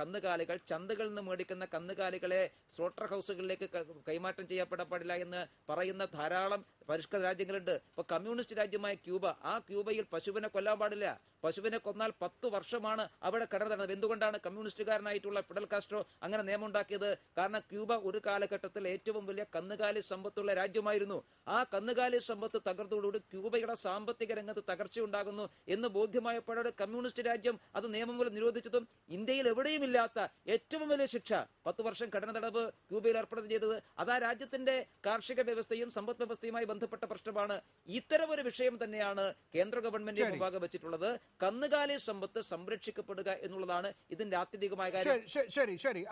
കന്നുകാലികൾ, ചന്തകളിൽ നിന്ന് മേടിക്കുന്ന കന്നുകാലികളെ സ്ലോട്ടർ ഹൗസുകളിലേക്ക് കൈമാറ്റം ചെയ്യപ്പെടാൻ പാടില്ല എന്ന് പറയുന്ന ധാരാളം പരിഷ്കൃത രാജ്യങ്ങളുണ്ട്. ഇപ്പൊ കമ്മ്യൂണിസ്റ്റ് രാജ്യമായ ക്യൂബ, ആ ക്യൂബയിൽ പശുവിനെ കൊല്ലാൻ പാടില്ല. പശുവിനെ കൊന്നാൽ 10 വർഷമാണ് അവിടെ കടൽ നടന്നത്. എന്തുകൊണ്ടാണ് കമ്മ്യൂണിസ്റ്റുകാരനായിട്ടുള്ള ഫിഡൽ കാസ്ട്രോ അങ്ങനെ നിയമം ഉണ്ടാക്കിയത്? കാരണം ക്യൂബ ഒരു കാലഘട്ടത്തിൽ ഏറ്റവും വലിയ കന്നുകാലി സമ്പത്തുള്ള രാജ്യമായിരുന്നു. ആ കന്നുകാലി സമ്പത്ത് തകർത്തോടുകൂടി ക്യൂബയുടെ സാമ്പത്തിക രംഗത്ത് തകർച്ചയുണ്ടാകുന്നു എന്ന് ബോധ്യമായപ്പോഴാണ് കമ്മ്യൂണിസ്റ്റ് രാജ്യം അത് നിയമം മൂലം നിരോധിച്ചതും ഇന്ത്യയിൽ എവിടെയും ഇല്ലാത്ത ഏറ്റവും വലിയ ശിക്ഷ 10 വർഷം കഠിന തടവ് ക്യൂബയിൽ ഏർപ്പെടുത്തി ചെയ്തത്. അത് ആ രാജ്യത്തിന്റെ കാർഷിക വ്യവസ്ഥയും സമ്പദ് വ്യവസ്ഥയുമായി ബന്ധപ്പെട്ട പ്രശ്നമാണ്. ഇത്തരം ഒരു വിഷയം തന്നെയാണ് കേന്ദ്ര ഗവൺമെന്റ് മുമ്പാകെ വെച്ചിട്ടുള്ളത്. കന്നുകാലി സമ്പത്ത് സംരക്ഷിക്കപ്പെടുക എന്നുള്ളതാണ് ഇതിന്റെ ആത്യന്തികമായ കാര്യം. ശരി,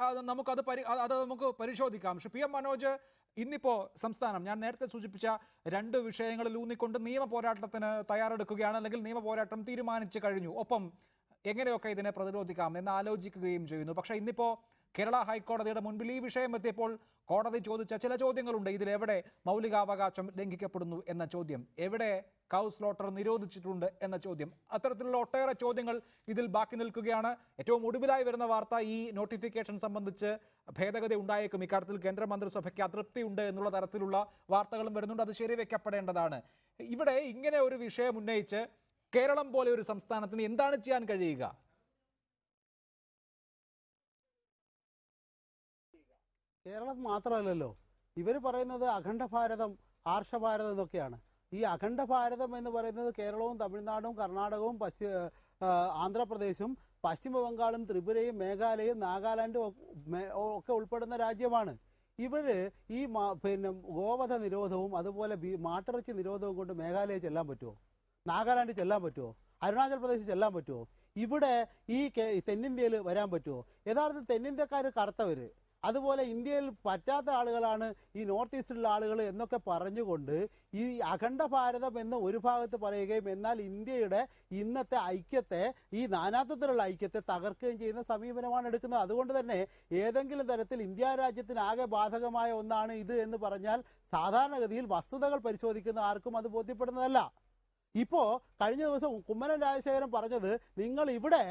നമുക്ക് പരിശോധിക്കാം. പി എം മനോജ്, ഇന്നിപ്പോ സംസ്ഥാനം ഞാൻ നേരത്തെ സൂചിപ്പിച്ച 2 വിഷയങ്ങളിൽ ഊന്നിക്കൊണ്ട് നിയമ പോരാട്ടത്തിന് തയ്യാറെടുക്കുകയാണ്, അല്ലെങ്കിൽ നിയമ പോരാട്ടം തീരുമാനിച്ചു കഴിഞ്ഞു. ഒപ്പം എങ്ങനെയൊക്കെ ഇതിനെ പ്രതിരോധിക്കാം എന്ന് ആലോചിക്കുകയും ചെയ്യുന്നു. പക്ഷേ ഇന്നിപ്പോ കേരള ഹൈക്കോടതിയുടെ മുൻപിൽ ഈ വിഷയം എത്തിയപ്പോൾ കോടതി ചോദിച്ച ചില ചോദ്യങ്ങളുണ്ട്. ഇതിലെവിടെ മൗലികാവകാശം ലംഘിക്കപ്പെടുന്നു എന്ന ചോദ്യം, എവിടെ കൗ സ്ലോട്ടർ നിരോധിച്ചിട്ടുണ്ട് എന്ന ചോദ്യം, അത്തരത്തിലുള്ള ഒട്ടേറെ ചോദ്യങ്ങൾ ഇതിൽ ബാക്കി നിൽക്കുകയാണ്. ഏറ്റവും ഒടുവിലായി വരുന്ന വാർത്ത ഈ നോട്ടിഫിക്കേഷൻ സംബന്ധിച്ച് ഭേദഗതി ഉണ്ടായേക്കും, ഇക്കാര്യത്തിൽ കേന്ദ്രമന്ത്രിസഭയ്ക്ക് അതൃപ്തിയുണ്ട് എന്നുള്ള തരത്തിലുള്ള വാർത്തകളും വരുന്നുണ്ട്. അത് ശരിവെക്കപ്പെടേണ്ടതാണ്. ഇവിടെ ഇങ്ങനെ ഒരു വിഷയം ഉന്നയിച്ച് കേരളം പോലെ ഒരു സംസ്ഥാനത്തിന് എന്താണ് ചെയ്യാൻ കഴിയുക? കേരളം മാത്രമല്ലല്ലോ, ഇവർ പറയുന്നത് അഖണ്ഡ ഭാരതം, ആർഷ ഭാരതം എന്നൊക്കെയാണ്. ഈ അഖണ്ഡ ഭാരതം എന്ന് പറയുന്നത് കേരളവും തമിഴ്നാടും കർണാടകവും ആന്ധ്രാപ്രദേശും പശ്ചിമ ബംഗാളും ത്രിപുരയും മേഘാലയയും നാഗാലാൻഡും ഒക്കെ ഉൾപ്പെടുന്ന രാജ്യമാണ്. ഇവർ ഈ ഗോവധ നിരോധവും അതുപോലെ മാട്ടിറച്ചി നിരോധവും കൊണ്ട് മേഘാലയ ചെല്ലാൻ പറ്റുമോ? നാഗാലാൻഡ് ചെല്ലാൻ പറ്റുമോ? അരുണാചൽ പ്രദേശ് ചെല്ലാൻ പറ്റുമോ? ഇവിടെ ഈ തെന്നിന്ത്യയിൽ വരാൻ പറ്റുമോ? യഥാർത്ഥത്തിൽ തെന്നിന്ത്യക്കാർ കറുത്തവർ, അതുപോലെ ഇന്ത്യയിൽ പറ്റാത്ത ആളുകളാണ് ഈ നോർത്ത് ഈസ്റ്റിലുള്ള ആളുകൾ എന്നൊക്കെ പറഞ്ഞുകൊണ്ട് ഈ അഖണ്ഡ ഭാരതം എന്ന് ഒരു ഭാഗത്ത് പറയുകയും എന്നാൽ ഇന്ത്യയുടെ ഇന്നത്തെ ഐക്യത്തെ, ഈ നാനാത്വത്തിലുള്ള ഐക്യത്തെ തകർക്കുകയും ചെയ്യുന്ന സമീപനമാണ് എടുക്കുന്നത്. അതുകൊണ്ട് തന്നെ ഏതെങ്കിലും തരത്തിൽ ഇന്ത്യ രാജ്യത്തിന് ആകെ ബാധകമായ ഒന്നാണ് ഇത് എന്ന് പറഞ്ഞാൽ സാധാരണഗതിയിൽ വസ്തുതകൾ പരിശോധിക്കുന്ന ആർക്കും അത് ബോധ്യപ്പെടുന്നതല്ല. ഇപ്പോൾ കഴിഞ്ഞ ദിവസം കുമ്മനം രാജശേഖരൻ പറഞ്ഞത് നിങ്ങൾ ഇവിടെ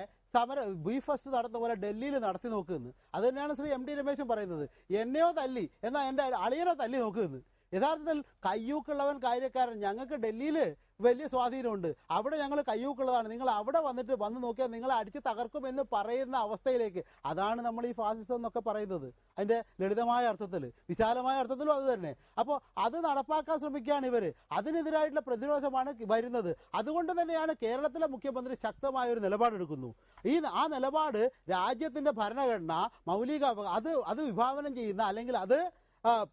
ബീഫ് ഫസ്റ്റ് നടത്തുന്ന പോലെ ഡൽഹിയിൽ നടത്തി നോക്കുമെന്ന്. അത് തന്നെയാണ് ശ്രീ MD രമേശൻ പറയുന്നത്. എന്നെയോ തല്ലി, എന്നാൽ എൻ്റെ അളിയനോ തല്ലി നോക്കുമെന്ന്. യഥാർത്ഥത്തിൽ കയ്യൂക്കുള്ളവൻ കാര്യക്കാരൻ. ഞങ്ങൾക്ക് ഡൽഹിയിൽ വലിയ സ്വാധീനമുണ്ട്, അവിടെ ഞങ്ങൾ കയ്യൂക്കുള്ളതാണ്, നിങ്ങൾ അവിടെ വന്ന് നോക്കിയാൽ നിങ്ങളെ അടിച്ച് തകർക്കുമെന്ന് പറയുന്ന അവസ്ഥയിലേക്ക്, അതാണ് നമ്മൾ ഈ ഫാസിസം എന്നൊക്കെ പറയുന്നത്. അതിൻ്റെ ലളിതമായ അർത്ഥത്തിൽ, വിശാലമായ അർത്ഥത്തിലും അത് തന്നെ. അപ്പോൾ അത് നടപ്പാക്കാൻ ശ്രമിക്കുകയാണ് ഇവർ. അതിനെതിരായിട്ടുള്ള പ്രതിരോധമാണ് വരുന്നത്. അതുകൊണ്ട് തന്നെയാണ് കേരളത്തിലെ മുഖ്യമന്ത്രി ശക്തമായ ഒരു നിലപാടെടുക്കുന്നു. ആ നിലപാട് രാജ്യത്തിൻ്റെ ഭരണഘടന അത് വിഭാവനം ചെയ്യുന്ന, അല്ലെങ്കിൽ അത്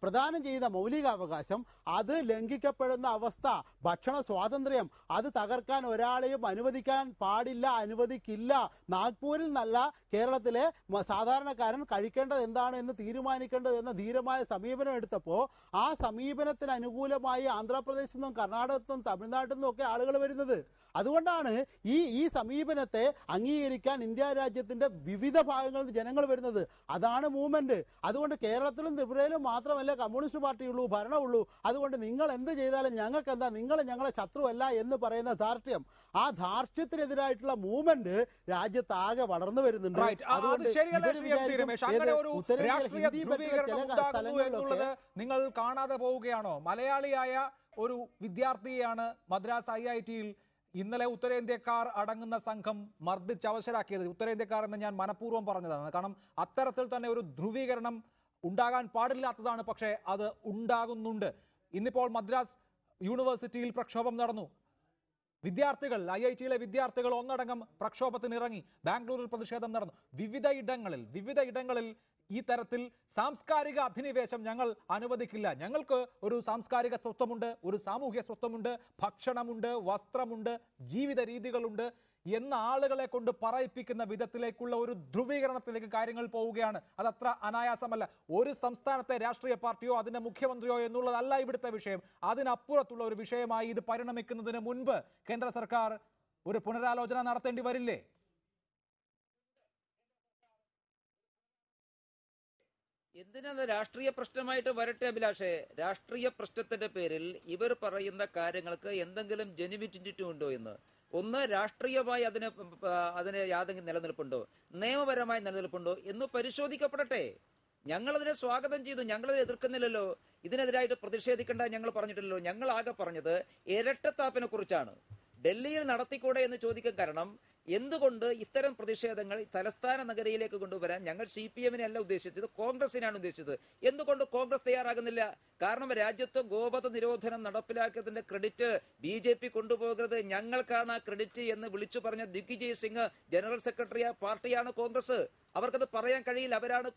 പ്രദാനം ചെയ്യുന്ന മൗലികാവകാശം അത് ലംഘിക്കപ്പെടുന്ന അവസ്ഥ, ഭക്ഷണ സ്വാതന്ത്ര്യം, അത് തകർക്കാൻ ഒരാളെയും അനുവദിക്കാൻ പാടില്ല, അനുവദിക്കില്ല. നാഗ്പൂരിൽ നല്ല കേരളത്തിലെ സാധാരണക്കാരൻ കഴിക്കേണ്ടത് എന്താണ് എന്ന് തീരുമാനിക്കേണ്ടത് എന്ന ധീരമായ സമീപനം എടുത്തപ്പോൾ ആ സമീപനത്തിന് അനുകൂലമായി ആന്ധ്രാപ്രദേശിൽ നിന്നും കർണാടകത്തിൽ നിന്നും തമിഴ്നാട്ടിൽ നിന്നും ഒക്കെ ആളുകൾ വരുന്നത്. അതുകൊണ്ടാണ് ഈ സമീപനത്തെ അംഗീകരിക്കാൻ ഇന്ത്യ രാജ്യത്തിന്റെ വിവിധ ഭാഗങ്ങളിൽ നിന്ന് ജനങ്ങൾ വരുന്നത്. അതാണ് മൂവ്മെന്റ്. അതുകൊണ്ട് കേരളത്തിലും ത്രിപുരയിലും മാത്രമല്ല കമ്മ്യൂണിസ്റ്റ് പാർട്ടിയുള്ളൂ, ഭരണമുള്ളൂ. അതുകൊണ്ട് നിങ്ങൾ എന്ത് ചെയ്താലും ഞങ്ങൾക്ക് എന്താ, നിങ്ങൾ ഞങ്ങളെ ശത്രുവല്ല എന്ന് പറയുന്ന ധാർഷ്ട്യം, ആ ധാർഷ്ട്യത്തിനെതിരായിട്ടുള്ള മൂവ്മെന്റ് രാജ്യത്താകെ വളർന്നു വരുന്നുണ്ട്. നിങ്ങൾ കാണാതെ പോവുകയാണോ? മലയാളിയായ ഒരു വിദ്യാർത്ഥിയെയാണ് മദ്രാസ് IIT-യിൽ ഇന്നലെ ഉത്തരേന്ത്യക്കാർ അടങ്ങുന്ന സംഘം മർദ്ദിച്ച് അവശരാക്കിയത്. ഉത്തരേന്ത്യക്കാർ എന്ന് ഞാൻ മനഃപൂർവ്വം പറഞ്ഞതാണ്. കാരണം അത്തരത്തിൽ തന്നെ ഒരു ധ്രുവീകരണം ഉണ്ടാകാൻ പാടില്ലാത്തതാണ്, പക്ഷേ അത് ഉണ്ടാകുന്നുണ്ട്. ഇന്നിപ്പോൾ മദ്രാസ് യൂണിവേഴ്സിറ്റിയിൽ പ്രക്ഷോഭം നടന്നു. വിദ്യാർത്ഥികൾ, IIT-യിലെ വിദ്യാർത്ഥികൾ ഒന്നടങ്കം പ്രക്ഷോഭത്തിനിറങ്ങി. ബാംഗ്ലൂരിൽ പ്രതിഷേധം നടന്നു. വിവിധ ഇടങ്ങളിൽ ഈ തരത്തിൽ സാംസ്കാരിക അധിനിവേശം ഞങ്ങൾ അനുവദിക്കില്ല, ഞങ്ങൾക്ക് ഒരു സാംസ്കാരിക സ്വത്വമുണ്ട്, ഒരു സാമൂഹ്യ സ്വത്വമുണ്ട്, ഭക്ഷണമുണ്ട്, വസ്ത്രമുണ്ട്, ജീവിത രീതികളുണ്ട് എന്ന ആളുകളെ കൊണ്ട് പറയിപ്പിക്കുന്ന വിധത്തിലേക്കുള്ള ഒരു ധ്രുവീകരണത്തിലേക്ക് കാര്യങ്ങൾ പോവുകയാണ്. അതത്ര അനായാസമല്ല. ഒരു സംസ്ഥാനത്തെ രാഷ്ട്രീയ പാർട്ടിയോ അതിന്റെ മുഖ്യമന്ത്രിയോ എന്നുള്ളതല്ല ഇവിടുത്തെ വിഷയം. അതിനപ്പുറത്തുള്ള ഒരു വിഷയമായി ഇത് പരിണമിക്കുന്നതിന് മുൻപ് കേന്ദ്ര സർക്കാർ ഒരു പുനരാലോചന നടത്തേണ്ടി വരില്ലേ? എന്തിനാണ് രാഷ്ട്രീയ പ്രശ്നമായിട്ട് വരട്ടെ അഭിലാഷേ? രാഷ്ട്രീയ പ്രശ്നത്തിന്റെ പേരിൽ ഇവർ പറയുന്ന കാര്യങ്ങൾക്ക് എന്തെങ്കിലും ജെനുവിനിറ്റി ഉണ്ടോ എന്ന് ഒന്ന് രാഷ്ട്രീയമായി അതിന് യാതൊരു നിലനിൽപ്പുണ്ടോ, നിയമപരമായി നിലനിൽപ്പുണ്ടോ എന്ന് പരിശോധിക്കപ്പെടട്ടെ. ഞങ്ങളതിനെ സ്വാഗതം ചെയ്തു, ഞങ്ങളതിനെ എതിർക്കുന്നില്ലല്ലോ. ഇതിനെതിരായിട്ട് പ്രതിഷേധിക്കേണ്ട ഞങ്ങൾ പറഞ്ഞിട്ടില്ലല്ലോ. ഞങ്ങൾ ആകെ പറഞ്ഞത് ഇരട്ടത്താപ്പിനെ കുറിച്ചാണ്. ഡൽഹിയിൽ നടത്തിക്കൂടെ എന്ന് ചോദിക്കാൻ കാരണം എന്തുകൊണ്ട് ഇത്തരം പ്രതിഷേധങ്ങൾ തലസ്ഥാന നഗരിയിലേക്ക് കൊണ്ടുവരാൻ ഞങ്ങൾ CPM-നെ അല്ല ഉദ്ദേശിച്ചത്, കോൺഗ്രസിനാണ് ഉദ്ദേശിച്ചത്. എന്തുകൊണ്ട് കോൺഗ്രസ് തയ്യാറാകുന്നില്ല? കാരണം രാജ്യത്ത് ഗോവധ നിരോധനം നടപ്പിലാക്കിയതിന്റെ ക്രെഡിറ്റ് BJP കൊണ്ടുപോകരുത്, ഞങ്ങൾക്കാണ് ആ ക്രെഡിറ്റ് എന്ന് വിളിച്ചു പറഞ്ഞ ദിഗ്വിജയ് സിംഗ് ജനറൽ സെക്രട്ടറി പാർട്ടിയാണ് കോൺഗ്രസ്. അവർക്കത് പറയാൻ കഴിയില്ല. അവരാണ്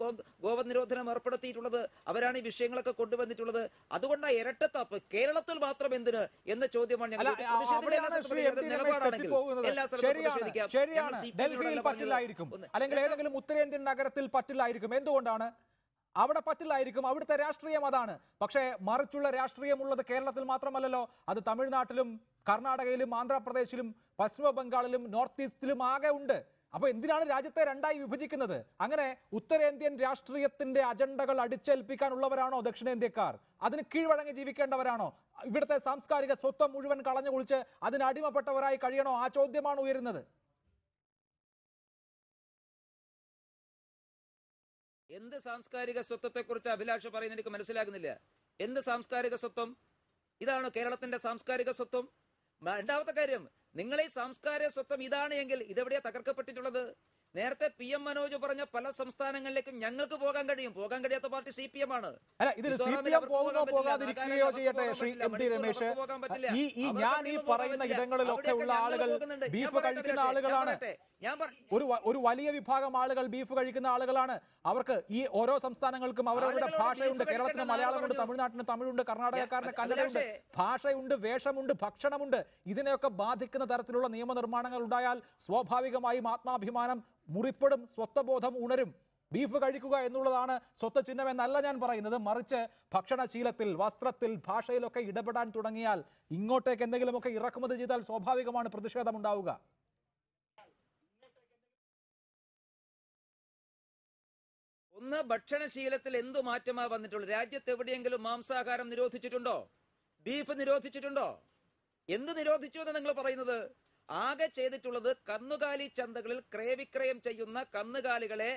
ഗോവധ നിരോധനം ഏർപ്പെടുത്തിയിട്ടുള്ളത്, അവരാണ് ഈ വിഷയങ്ങളൊക്കെ കൊണ്ടുവന്നിട്ടുള്ളത്. അതുകൊണ്ട് ആ ഇരട്ടത്താപ്പ് കേരളത്തിൽ മാത്രം എന്തിന് എന്ന ചോദ്യമാണ് ഞങ്ങൾ. ശരിയാണ്, ഡൽഹിയിൽ പറ്റില്ലായിരിക്കും, അല്ലെങ്കിൽ ഏതെങ്കിലും ഉത്തരേന്ത്യൻ നഗരത്തിൽ പറ്റില്ലായിരിക്കും. എന്തുകൊണ്ടാണ്? അവിടെ പറ്റില്ലായിരിക്കും, അവിടുത്തെ രാഷ്ട്രീയം അതാണ്. പക്ഷേ മറിച്ചുള്ള രാഷ്ട്രീയമുള്ളത് കേരളത്തിൽ മാത്രമല്ലല്ലോ, അത് തമിഴ്നാട്ടിലും കർണാടകയിലും ആന്ധ്രാപ്രദേശിലും പശ്ചിമ ബംഗാളിലും നോർത്ത് ഈസ്റ്റിലും ആകെ ഉണ്ട്. അപ്പൊ എന്തിനാണ് രാജ്യത്തെ രണ്ടായി വിഭജിക്കുന്നത്? അങ്ങനെ ഉത്തരേന്ത്യൻ രാഷ്ട്രീയത്തിന്റെ അജണ്ടകൾ അടിച്ചേൽപ്പിക്കാനുള്ളവരാണോ ദക്ഷിണേന്ത്യക്കാർ? അതിന് കീഴ്വഴങ്ങി ജീവിക്കേണ്ടവരാണോ? ഇവിടുത്തെ സാംസ്കാരിക സ്വത്വം മുഴുവൻ കളഞ്ഞു കുളിച്ച് അതിന് അടിമപ്പെട്ടവരായി കഴിയണോ? ആ ചോദ്യമാണ് ഉയരുന്നത്. എന്ത് സാംസ്കാരിക സ്വത്വത്തെ കുറിച്ച് അഭിലാഷ് പറയുന്നത് എനിക്ക് മനസ്സിലാകുന്നില്ല. എന്ത് സാംസ്കാരിക സ്വത്വം? ഇതാണോ കേരളത്തിന്റെ സാംസ്കാരിക സ്വത്വം? രണ്ടാമത്തെ കാര്യം, നിങ്ങൾ ഈ സാംസ്കാരിക സ്വത്വം ഇതാണ് എങ്കിൽ ഇതെവിടെയാ തകർക്കപ്പെട്ടിട്ടുള്ളത്? നേരത്തെ PM മനോജ് പറഞ്ഞ പല സംസ്ഥാനങ്ങളിലേക്കും ഞങ്ങൾക്ക് പോകാൻ കഴിയും. പോകാൻ കഴിയാത്ത പാർട്ടി CPM ആണ്. പോകാതിരിക്കുകയോ ചെയ്യട്ടെ ശ്രീ MD രമേശ്. ഞാൻ ഈ പറയുന്ന ഇടങ്ങളിലൊക്കെ ഉള്ള ആളുകൾ ബീഫ് കഴിക്കുന്ന ആളുകളാണ്. ഒരു വലിയ വിഭാഗം ആളുകൾ ബീഫ് കഴിക്കുന്ന ആളുകളാണ്. അവർക്ക് ഈ ഓരോ സംസ്ഥാനങ്ങൾക്കും അവരവരുടെ ഭാഷയുണ്ട്. കേരളത്തിന് മലയാളമുണ്ട്, തമിഴ്നാട്ടിന് തമിഴുണ്ട്, കർണാടകക്കാരന് കന്നഡയുണ്ട്. ഭാഷയുണ്ട്, വേഷമുണ്ട്, ഭക്ഷണമുണ്ട്. ഇതിനെയൊക്കെ ബാധിക്കുന്ന തരത്തിലുള്ള നിയമനിർമ്മാണങ്ങൾ ഉണ്ടായാൽ സ്വാഭാവികമായും ആത്മാഭിമാനം മുറിപ്പെടും, സ്വത്വബോധം ഉണരും. ബീഫ് കഴിക്കുക എന്നുള്ളതാണ് സ്വത്ത് ചിഹ്നം എന്നല്ല ഞാൻ പറയുന്നത്. മറിച്ച് ഭക്ഷണശീലത്തിൽ, വസ്ത്രത്തിൽ, ഭാഷയിലൊക്കെ ഇടപെടാൻ തുടങ്ങിയാൽ, ഇങ്ങോട്ടേക്ക് എന്തെങ്കിലുമൊക്കെ ഇറക്കുമതി ചെയ്താൽ സ്വാഭാവികമാണ് പ്രതിഷേധം ഉണ്ടാവുക. ഒന്ന്, ഭക്ഷണശീലത്തിൽ എന്തു മാറ്റമാ വന്നിട്ടുള്ളത്? രാജ്യത്ത് എവിടെയെങ്കിലും മാംസാഹാരം നിരോധിച്ചിട്ടുണ്ടോ? ബീഫ് നിരോധിച്ചിട്ടുണ്ടോ? എന്ത് നിരോധിച്ചു എന്ന് നിങ്ങൾ പറയുന്നത്? ആകെ ചെയ്തിട്ടുള്ളത് കന്നുകാലി ചന്തകളിൽ ക്രയവിക്രയം ചെയ്യുന്ന കന്നുകാലികളെ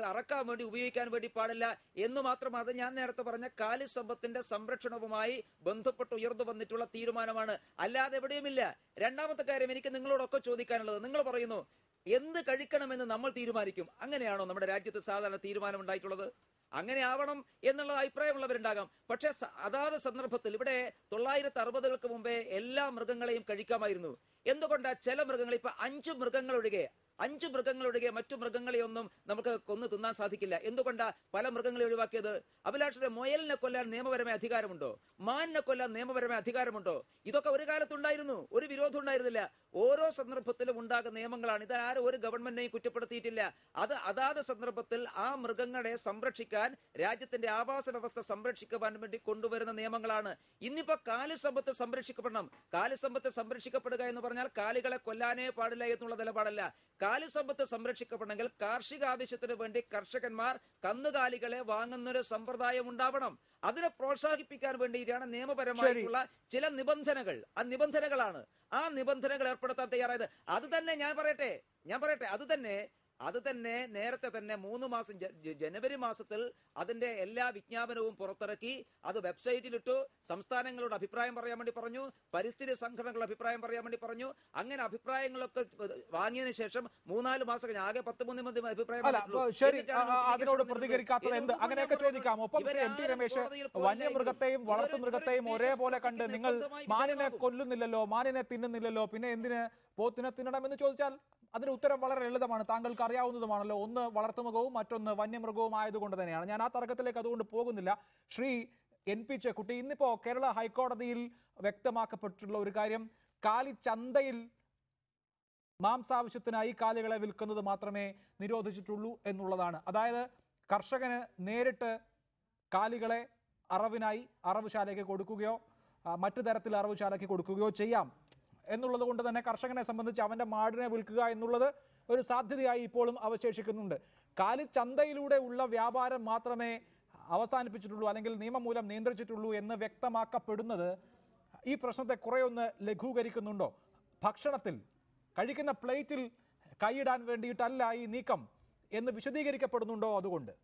അറക്കാൻ വേണ്ടി ഉപയോഗിക്കാൻ വേണ്ടി പാടില്ല എന്ന് മാത്രമാണ്. ഞാൻ നേരത്തെ പറഞ്ഞ കാലിസമ്പത്തിന്റെ സംരക്ഷണവുമായി ബന്ധപ്പെട്ട് ഉയർന്നു വന്നിട്ടുള്ള തീരുമാനമാണ്, അല്ലാതെ എവിടെയുമില്ല. രണ്ടാമത്തെ കാര്യം, എനിക്ക് നിങ്ങളോടൊക്കെ ചോദിക്കാനുള്ളത്, നിങ്ങൾ പറയുന്നു എന്ത് കഴിക്കണമെന്ന് നമ്മൾ തീരുമാനിക്കും. അങ്ങനെയാണോ നമ്മുടെ രാജ്യത്ത് സാധാരണ തീരുമാനം ഉണ്ടായിട്ടുള്ളത്? അങ്ങനെ ആവണം എന്നുള്ള അഭിപ്രായമുള്ളവരുണ്ടാകാം. പക്ഷെ അതാത് സന്ദർഭത്തിൽ ഇവിടെ 960-കൾക്ക് മുമ്പേ എല്ലാ മൃഗങ്ങളെയും കഴിക്കാമായിരുന്നു. എന്തുകൊണ്ടാ ചില മൃഗങ്ങൾ, ഇപ്പൊ 5 മൃഗങ്ങളൊഴികെ മറ്റു മൃഗങ്ങളെയൊന്നും നമുക്ക് കൊന്നു തിന്നാൻ സാധിക്കില്ല? എന്തുകൊണ്ടാ പല മൃഗങ്ങളെ ഒഴിവാക്കിയത്? അഭിലാഷിന്റെ മുയലിനെ കൊല്ലാൻ നിയമപരമായ അധികാരമുണ്ടോ? മാനിനെ കൊല്ലാൻ നിയമപരമായ അധികാരമുണ്ടോ? ഇതൊക്കെ ഒരു കാലത്തുണ്ടായിരുന്നു, ഒരു വിരോധം ഉണ്ടായിരുന്നില്ല. ഓരോ സന്ദർഭത്തിലും ഉണ്ടാകുന്ന നിയമങ്ങളാണ്. ഇതാരും ഒരു ഗവൺമെന്റിനെയും കുറ്റപ്പെടുത്തിയിട്ടില്ല. അത് അതാത് സന്ദർഭത്തിൽ ആ മൃഗങ്ങളെ സംരക്ഷിക്കാൻ, രാജ്യത്തിന്റെ ആവാസ വ്യവസ്ഥ സംരക്ഷിക്കുവാൻ വേണ്ടി കൊണ്ടുവരുന്ന നിയമങ്ങളാണ്. ഇന്നിപ്പോ കാലിസമ്പത്ത് സംരക്ഷിക്കപ്പെടണം. കാലിസമ്പത്ത് സംരക്ഷിക്കപ്പെടുക എന്ന് പറഞ്ഞാൽ കാലികളെ കൊല്ലാനേ പാടില്ല എന്നുള്ള നിലപാടല്ല. കാലിസമ്പത്ത് സംരക്ഷിക്കപ്പെടണമെങ്കിൽ കാർഷിക ആവശ്യത്തിന് വേണ്ടി കർഷകന്മാർ കന്നുകാലികളെ വാങ്ങുന്നൊരു സമ്പ്രദായം ഉണ്ടാവണം. അതിനെ പ്രോത്സാഹിപ്പിക്കാൻ വേണ്ടിയിട്ടാണ് നിയമപരമായിട്ടുള്ള ചില നിബന്ധനകൾ. ആ നിബന്ധനകളാണ്, ആ നിബന്ധനകൾ ഏർപ്പെടുത്താൻ തയ്യാറായത്. അത് തന്നെ ഞാൻ പറയട്ടെ, അത് തന്നെ നേരത്തെ തന്നെ 3 മാസം ജനുവരി മാസത്തിൽ അതിന്റെ എല്ലാ വിജ്ഞാപനവും പുറത്തിറക്കി. അത് വെബ്സൈറ്റിലിട്ടു. സംസ്ഥാനങ്ങളോട് അഭിപ്രായം പറയാൻ വേണ്ടി പറഞ്ഞു, പരിസ്ഥിതി സംഘടനകളുടെ അഭിപ്രായം പറയാൻ വേണ്ടി പറഞ്ഞു. അങ്ങനെ അഭിപ്രായങ്ങളൊക്കെ വാങ്ങിയതിനു ശേഷം 3-4 മാസം കഴിഞ്ഞ് ആകെ 13 അഭിപ്രായം. അതിനോട് പ്രതികരിക്കാത്തത് എന്ത്? അങ്ങനെയൊക്കെ ചോദിക്കാം. ഒപ്പം MD രമേശ്, വന്യമൃഗത്തെയും വളർത്തുമൃഗത്തെയും ഒരേപോലെ കണ്ട് നിങ്ങൾ മാനിനെ കൊല്ലുന്നില്ലല്ലോ, മാനിനെ തിന്നുന്നില്ലല്ലോ, പിന്നെ എന്തിന് പോത്തിനെ തിന്നണമെന്ന് ചോദിച്ചാൽ അതിന് ഉത്തരം വളരെ ലളിതമാണ്, താങ്കൾക്ക് അറിയാവുന്നതുമാണല്ലോ. ഒന്ന് വളർത്തുമൃഗവും മറ്റൊന്ന് വന്യമൃഗവും ആയതുകൊണ്ട് തന്നെയാണ്. ഞാൻ ആ തർക്കത്തിലേക്ക് അതുകൊണ്ട് പോകുന്നില്ല. ശ്രീ NP ചെക്കുട്ടി, ഇന്നിപ്പോ കേരള ഹൈക്കോടതിയിൽ വ്യക്തമാക്കപ്പെട്ടിട്ടുള്ള ഒരു കാര്യം, കാലിച്ചന്തയിൽ മാംസാവശ്യത്തിനായി കാലികളെ വിൽക്കുന്നത് മാത്രമേ നിരോധിച്ചിട്ടുള്ളൂ എന്നുള്ളതാണ്. അതായത് കർഷകന് നേരിട്ട് കാലികളെ അറവിനായി അറവുശാലയ്ക്ക് കൊടുക്കുകയോ മറ്റു തരത്തിൽ അറവുശാലയ്ക്ക് കൊടുക്കുകയോ ചെയ്യാം എന്നുള്ളത് കൊണ്ട് തന്നെ കർഷകനെ സംബന്ധിച്ച് അവൻ്റെ മാടിനെ വിൽക്കുക എന്നുള്ളത് ഒരു സാധ്യതയായി ഇപ്പോഴും അവശേഷിക്കുന്നുണ്ട്. കാലിച്ചന്തയിലൂടെ ഉള്ള വ്യാപാരം മാത്രമേ അവസാനിപ്പിച്ചിട്ടുള്ളൂ, അല്ലെങ്കിൽ നിയമം മൂലം നിയന്ത്രിച്ചിട്ടുള്ളൂ എന്ന് വ്യക്തമാക്കപ്പെടുന്നത് ഈ പ്രശ്നത്തെ കുറേയൊന്ന് ലഘൂകരിക്കുന്നുണ്ടോ? ഭക്ഷണത്തിൽ കഴിക്കുന്ന പ്ലേറ്റിൽ കൈയിടാൻ വേണ്ടിയിട്ടല്ല ഈ നീക്കം എന്ന് വിശദീകരിക്കപ്പെടുന്നുണ്ടോ? അതുകൊണ്ട്